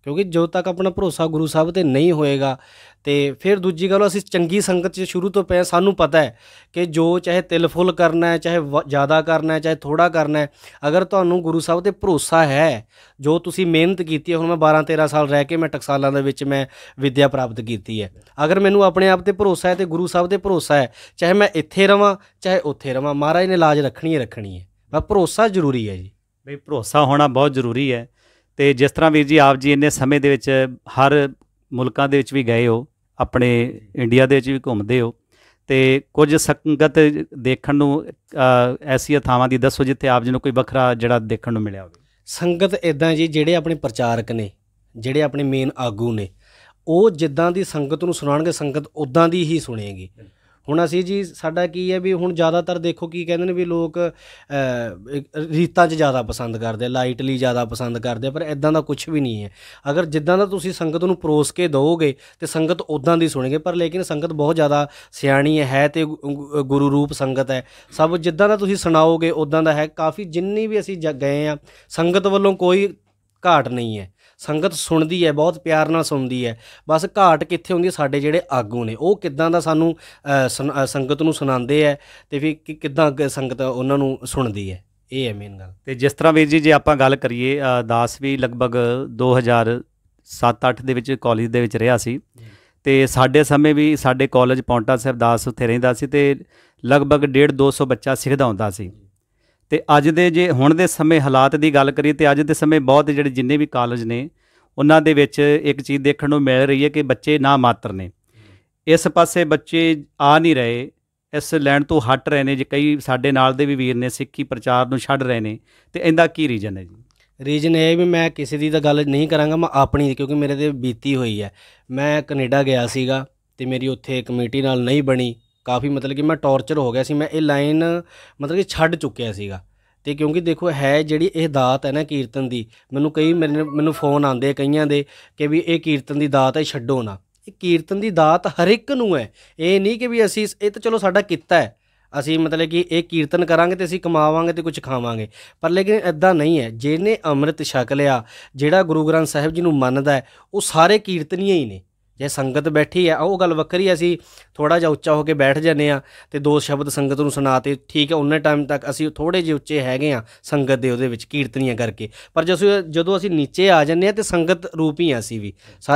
ਕਿਉਂਕਿ ਜਦੋਂ ਤੱਕ ਆਪਣਾ ਭਰੋਸਾ ਗੁਰੂ ਸਾਹਿਬ 'ਤੇ ਨਹੀਂ ਹੋਏਗਾ, ਅਤੇ ਫਿਰ ਦੂਜੀ ਗੱਲ, ਅਸੀਂ ਚੰਗੀ ਸੰਗਤ 'ਚ ਸ਼ੁਰੂ ਤੋਂ ਪਏ, ਸਾਨੂੰ ਪਤਾ ਹੈ ਕਿ ਜੋ ਚਾਹੇ ਤਿਲ ਫੁੱਲ ਕਰਨਾ ਹੈ, ਚਾਹੇ ਜ਼ਿਆਦਾ ਕਰਨਾ ਹੈ, ਚਾਹੇ ਥੋੜ੍ਹਾ ਕਰਨਾ ਹੈ, ਅਗਰ ਤੁਹਾਨੂੰ ਗੁਰੂ ਸਾਹਿਬ 'ਤੇ ਭਰੋਸਾ ਹੈ, ਜੋ ਤੁਸੀਂ ਮਿਹਨਤ ਕੀਤੀ ਹੈ, ਹੁਣ ਮੈਂ 12-13 ਸਾਲ ਰਹਿ ਕੇ ਮੈਂ ਟਕਸਾਲਾਂ ਦੇ ਵਿੱਚ ਮੈਂ ਵਿੱਦਿਆ ਪ੍ਰਾਪਤ ਕੀਤੀ ਹੈ, ਅਗਰ ਮੈਨੂੰ ਆਪਣੇ ਆਪ 'ਤੇ ਭਰੋਸਾ ਹੈ ਅਤੇ ਗੁਰੂ ਸਾਹਿਬ 'ਤੇ ਭਰੋਸਾ ਹੈ, ਚਾਹੇ ਮੈਂ ਇੱਥੇ ਰਵਾਂ ਚਾਹੇ ਉੱਥੇ ਰਵਾਂ, ਮਹਾਰਾਜ ਨੇ ਲਾਜ ਰੱਖਣੀ ਹੈ। ਬਸ ਭਰੋਸਾ ਜ਼ਰੂਰੀ ਹੈ ਜੀ, ਬਈ ਭਰੋਸਾ ਹੋਣਾ ਬਹੁਤ ਜ਼ਰੂਰੀ ਹੈ। ਅਤੇ ਜਿਸ ਤਰ੍ਹਾਂ ਵੀਰ ਜੀ ਆਪ ਜੀ ਇੰਨੇ ਸਮੇਂ ਦੇ ਵਿੱਚ ਹਰ ਮੁਲਕਾਂ ਦੇ ਵਿੱਚ ਵੀ ਗਏ ਹੋ, ਆਪਣੇ ਇੰਡੀਆ ਦੇ ਵਿੱਚ ਵੀ ਘੁੰਮਦੇ ਹੋ, ਅਤੇ ਕੁਝ ਸੰਗਤ ਦੇਖਣ ਨੂੰ ਐਸੀਆਂ ਥਾਵਾਂ ਦੀ ਦੱਸੋ ਜਿੱਥੇ ਆਪ ਜੀ ਨੂੰ ਕੋਈ ਵੱਖਰਾ ਜਿਹੜਾ ਦੇਖਣ ਨੂੰ ਮਿਲਿਆ ਹੋਵੇ। ਸੰਗਤ ਇੱਦਾਂ ਜੀ, ਜਿਹੜੇ ਆਪਣੇ ਪ੍ਰਚਾਰਕ ਨੇ, ਜਿਹੜੇ ਆਪਣੇ ਮੇਨ ਆਗੂ ਨੇ, ਉਹ ਜਿੱਦਾਂ ਦੀ ਸੰਗਤ ਨੂੰ ਸੁਣਾਉਣਗੇ, ਸੰਗਤ ਉੱਦਾਂ ਦੀ ਹੀ ਸੁਣੇਗੀ। ਹੁਣ ਅਸੀਂ ਜੀ ਸਾਡਾ ਕੀ ਹੈ ਵੀ ਹੁਣ ਜ਼ਿਆਦਾਤਰ ਦੇਖੋ ਕੀ ਕਹਿੰਦੇ ਨੇ ਵੀ ਲੋਕ ਰੀਤਾਂ 'ਚ ਜ਼ਿਆਦਾ ਪਸੰਦ ਕਰਦੇ ਆ, ਲਾਈਟਲੀ ਜ਼ਿਆਦਾ ਪਸੰਦ ਕਰਦੇ ਆ, ਪਰ ਇਦਾਂ ਦਾ ਕੁਝ ਵੀ ਨਹੀਂ ਹੈ। ਅਗਰ ਜਿੱਦਾਂ ਦਾ ਤੁਸੀਂ ਸੰਗਤ ਨੂੰ ਪਰੋਸ ਕੇ ਦਿਓਗੇ ਤੇ ਸੰਗਤ ਉੱਦਾਂ ਦੀ ਸੁਣੇਗੇ, ਪਰ ਲੇਕਿਨ ਸੰਗਤ ਬਹੁਤ ਜ਼ਿਆਦਾ ਸਿਆਣੀ ਹੈ ਤੇ ਗੁਰੂ ਰੂਪ ਸੰਗਤ ਹੈ। ਸਭ ਜਿੱਦਾਂ ਦਾ ਤੁਸੀਂ ਸੁਣਾਓਗੇ ਉੱਦਾਂ ਦਾ ਹੈ। ਕਾਫੀ ਜਿੰਨੀ ਵੀ ਅਸੀਂ ਗਏ ਆ, ਸੰਗਤ ਵੱਲੋਂ ਕੋਈ ਘਾਟ ਨਹੀਂ ਹੈ। ਸੰਗਤ ਸੁਣਦੀ ਹੈ, ਬਹੁਤ ਪਿਆਰ ਨਾਲ ਸੁਣਦੀ ਹੈ। ਬਸ ਘਾਟ ਕਿੱਥੇ ਹੁੰਦੀ ਹੈ, ਸਾਡੇ ਜਿਹੜੇ ਆਗੂ ਨੇ ਉਹ ਕਿੱਦਾਂ ਦਾ ਸਾਨੂੰ ਸੰਗਤ ਨੂੰ ਸੁਣਾਉਂਦੇ ਹੈ ਤੇ ਫਿਰ ਕਿੱਦਾਂ ਸੰਗਤ ਉਹਨਾਂ ਨੂੰ ਸੁਣਦੀ ਹੈ, ਇਹ ਹੈ ਮੇਨ ਗੱਲ। ਤੇ ਜਿਸ ਤਰ੍ਹਾਂ ਵੀਰ ਜੀ ਜੇ ਆਪਾਂ ਗੱਲ ਕਰੀਏ, ਦਾਸ ਵੀ ਲਗਭਗ 2007-8 ਦੇ ਵਿੱਚ ਕਾਲਜ ਦੇ ਵਿੱਚ ਰਿਹਾ ਸੀ ਤੇ ਸਾਡੇ ਸਮੇਂ ਵੀ ਸਾਡੇ ਕਾਲਜ ਪੌਂਟਾ ਸਾਹਿਬ ਦਾਸ ਉੱਥੇ ਰਹਿੰਦਾ ਸੀ ਤੇ ਲਗਭਗ 150-200 ਬੱਚਾ ਸਿੱਖਦਾ ਹੁੰਦਾ ਸੀ। ਤੇ ਅੱਜ ਦੇ ਜੇ ਹੁਣ ਦੇ ਸਮੇਂ ਹਾਲਾਤ ਦੀ ਗੱਲ ਕਰੀਏ ਤੇ ਅੱਜ ਦੇ ਸਮੇਂ ਬਹੁਤ ਜਿਹੜੇ ਜਿੰਨੇ ਵੀ ਕਾਲਜ ਨੇ ਉਹਨਾਂ ਦੇ ਵਿੱਚ ਇੱਕ ਚੀਜ਼ ਦੇਖਣ ਨੂੰ ਮਿਲ ਰਹੀ ਹੈ ਕਿ ਬੱਚੇ ਨਾ ਮਾਤਰ ਨੇ। ਇਸ ਪਾਸੇ ਬੱਚੇ ਆ ਨਹੀਂ ਰਹੇ, ਇਸ ਲੈਣ ਤੋਂ ਹਟ ਰਹੇ ਨੇ। ਜੇ ਕਈ ਸਾਡੇ ਨਾਲ ਦੇ ਵੀ ਵੀਰ ਨੇ ਸਿੱਖੀ ਪ੍ਰਚਾਰ ਨੂੰ ਛੱਡ ਰਹੇ ਨੇ, ਤੇ ਇਹਦਾ ਕੀ ਰੀਜ਼ਨ ਹੈ ਜੀ? ਰੀਜ਼ਨ ਇਹ ਵੀ ਮੈਂ ਕਿਸੇ ਦੀ ਤਾਂ ਗੱਲ ਨਹੀਂ ਕਰਾਂਗਾ, ਮੈਂ ਆਪਣੀ, ਕਿਉਂਕਿ ਮੇਰੇ 'ਤੇ ਬੀਤੀ ਹੋਈ ਹੈ। ਮੈਂ ਕੈਨੇਡਾ ਗਿਆ ਸੀਗਾ ਅਤੇ ਮੇਰੀ ਉੱਥੇ ਕਮੇਟੀ ਨਾਲ ਨਹੀਂ ਬਣੀ। ਕਾਫੀ ਮਤਲਬ ਕਿ ਮੈਂ ਟੌਰਚਰ ਹੋ ਗਿਆ ਸੀ। ਮੈਂ ਇਹ ਲਾਈਨ ਮਤਲਬ ਕਿ ਛੱਡ ਚੁੱਕਿਆ ਸੀਗਾ। ਅਤੇ ਕਿਉਂਕਿ ਦੇਖੋ ਹੈ ਜਿਹੜੀ ਇਹ ਦਾਤ ਹੈ ਨਾ ਕੀਰਤਨ ਦੀ, ਮੈਨੂੰ ਫੋਨ ਆਉਂਦੇ ਕਈਆਂ ਦੇ ਕਿ ਵੀ ਇਹ ਕੀਰਤਨ ਦੀ ਦਾਤ ਹੈ, ਛੱਡੋ ਨਾ। ਇਹ ਕੀਰਤਨ ਦੀ ਦਾਤ ਹਰ ਇੱਕ ਨੂੰ ਹੈ। ਇਹ ਨਹੀਂ ਕਿ ਵੀ ਅਸੀਂ ਇਹ ਤਾਂ ਚਲੋ ਸਾਡਾ ਕਿੱਤਾ ਹੈ, ਅਸੀਂ ਮਤਲਬ ਕਿ ਇਹ ਕੀਰਤਨ ਕਰਾਂਗੇ ਅਤੇ ਅਸੀਂ ਕਮਾਵਾਂਗੇ ਅਤੇ ਕੁਝ ਖਾਵਾਂਗੇ, ਪਰ ਲੇਕਿਨ ਇੱਦਾਂ ਨਹੀਂ ਹੈ। ਜਿਹਨੇ ਅੰਮ੍ਰਿਤ ਛਕ ਲਿਆ, ਜਿਹੜਾ ਗੁਰੂ ਗ੍ਰੰਥ ਸਾਹਿਬ ਜੀ ਨੂੰ ਮੰਨਦਾ ਹੈ, ਉਹ ਸਾਰੇ ਕੀਰਤਨੀਏ ਹੀ ਨੇ। ਜੇ ਸੰਗਤ ਬੈਠੀ ਹੈ ਉਹ ਗੱਲ ਵੱਖਰੀ, ਅਸੀਂ ਥੋੜ੍ਹਾ ਜਿਹਾ ਉੱਚਾ ਹੋ ਕੇ ਬੈਠ ਜਾਂਦੇ ਹਾਂ ਅਤੇ 2 ਸ਼ਬਦ ਸੰਗਤ ਨੂੰ ਸੁਣਾ ਤੇ ਠੀਕ ਹੈ, ਉਨੇ ਟਾਈਮ ਤੱਕ ਅਸੀਂ ਥੋੜ੍ਹੇ ਜਿਹੇ ਉੱਚੇ ਹੈਗੇ ਹਾਂ ਸੰਗਤ ਦੇ ਉਹਦੇ ਵਿੱਚ ਕੀਰਤਨੀਆਂ ਕਰਕੇ। ਪਰ ਜਦੋਂ ਅਸੀਂ ਨੀਚੇ ਆ ਜਾਂਦੇ ਹਾਂ ਅਤੇ ਸੰਗਤ ਰੂਪ ਹੀ ਅਸੀਂ ਵੀ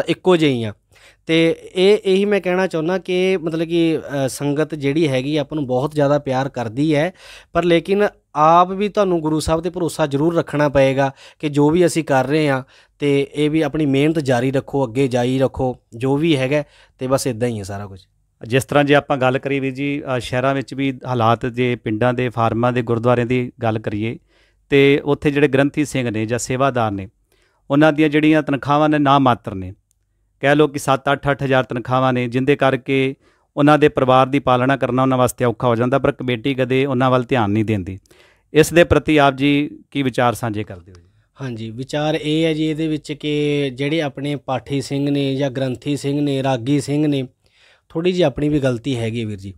ਇੱਕੋ ਜਿਹੇ ਹਾਂ। ਅਤੇ ਇਹੀ ਮੈਂ ਕਹਿਣਾ ਚਾਹੁੰਦਾ ਕਿ ਮਤਲਬ ਕਿ ਸੰਗਤ ਜਿਹੜੀ ਹੈਗੀ ਆਪਾਂ ਨੂੰ ਬਹੁਤ ਜ਼ਿਆਦਾ ਪਿਆਰ ਕਰਦੀ ਹੈ, ਪਰ ਲੇਕਿਨ ਆਪ ਵੀ ਤੁਹਾਨੂੰ ਗੁਰੂ ਸਾਹਿਬ 'ਤੇ ਭਰੋਸਾ ਜ਼ਰੂਰ ਰੱਖਣਾ ਪਏਗਾ ਕਿ ਜੋ ਵੀ ਅਸੀਂ ਕਰ ਰਹੇ ਹਾਂ ਅਤੇ ਇਹ ਵੀ ਆਪਣੀ ਮਿਹਨਤ ਜਾਰੀ ਰੱਖੋ, ਅੱਗੇ ਜਾਰੀ ਰੱਖੋ ਜੋ ਵੀ ਹੈਗਾ, ਅਤੇ ਬਸ ਇੱਦਾਂ ਹੀ ਹੈ ਸਾਰਾ ਕੁਝ। ਜਿਸ ਤਰ੍ਹਾਂ ਜੇ ਆਪਾਂ ਗੱਲ ਕਰੀਏ ਵੀਰ ਜੀ, ਸ਼ਹਿਰਾਂ ਵਿੱਚ ਵੀ ਹਾਲਾਤ, ਜੇ ਪਿੰਡਾਂ ਦੇ ਫਾਰਮਾਂ ਦੇ ਗੁਰਦੁਆਰਿਆਂ ਦੀ ਗੱਲ ਕਰੀਏ ਤੇ ਉੱਥੇ ਜਿਹੜੇ ਗ੍ਰੰਥੀ ਸਿੰਘ ਨੇ ਜਾਂ ਸੇਵਾਦਾਰ ਨੇ, ਉਹਨਾਂ ਦੀਆਂ ਜਿਹੜੀਆਂ ਤਨਖਾਹਾਂ ਨੇ ਨਾ ਮਾਤਰ ਨੇ। ਕਹਿ ਲਓ ਕਿ 7-8 ਹਜ਼ਾਰ ਤਨਖਾਹਾਂ ਨੇ, ਜਿਹਦੇ ਕਰਕੇ ਉਹਨਾਂ ਦੇ ਪਰਿਵਾਰ ਦੀ ਪਾਲਣਾ ਕਰਨਾ ਉਹਨਾਂ ਵਾਸਤੇ ਔਖਾ ਹੋ ਜਾਂਦਾ, ਪਰ ਕਮੇਟੀ ਕਦੇ ਉਹਨਾਂ ਵੱਲ ਧਿਆਨ ਨਹੀਂ ਦਿੰਦੀ। ਇਸ ਦੇ ਪ੍ਰਤੀ ਆਪ ਜੀ ਕੀ ਵਿਚਾਰ ਸਾਂਝੇ ਕਰਦੇ ਹੋ ਜੀ? ਹਾਂਜੀ, ਵਿਚਾਰ ਇਹ ਹੈ ਜੀ ਇਹਦੇ ਵਿੱਚ ਕਿ ਜਿਹੜੇ ਆਪਣੇ ਪਾਠੀ ਸਿੰਘ ਨੇ ਜਾਂ ਗ੍ਰੰਥੀ ਸਿੰਘ ਨੇ, ਰਾਗੀ ਸਿੰਘ ਨੇ, ਥੋੜ੍ਹੀ ਜਿਹੀ ਆਪਣੀ ਵੀ ਗਲਤੀ ਹੈਗੀ ਵੀਰ ਜੀ,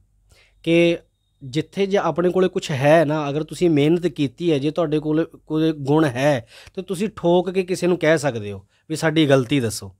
ਕਿ ਜਿੱਥੇ ਜੇ ਆਪਣੇ ਕੋਲ ਕੁਝ ਹੈ ਨਾ, ਅਗਰ ਤੁਸੀਂ ਮਿਹਨਤ ਕੀਤੀ ਹੈ, ਜੇ ਤੁਹਾਡੇ ਕੋਲ ਕੋਈ ਗੁਣ ਹੈ ਤਾਂ ਤੁਸੀਂ ਠੋਕ ਕੇ ਕਿਸੇ ਨੂੰ ਕਹਿ ਸਕਦੇ ਹੋ ਵੀ ਸਾਡੀ ਗਲਤੀ ਦੱਸੋ।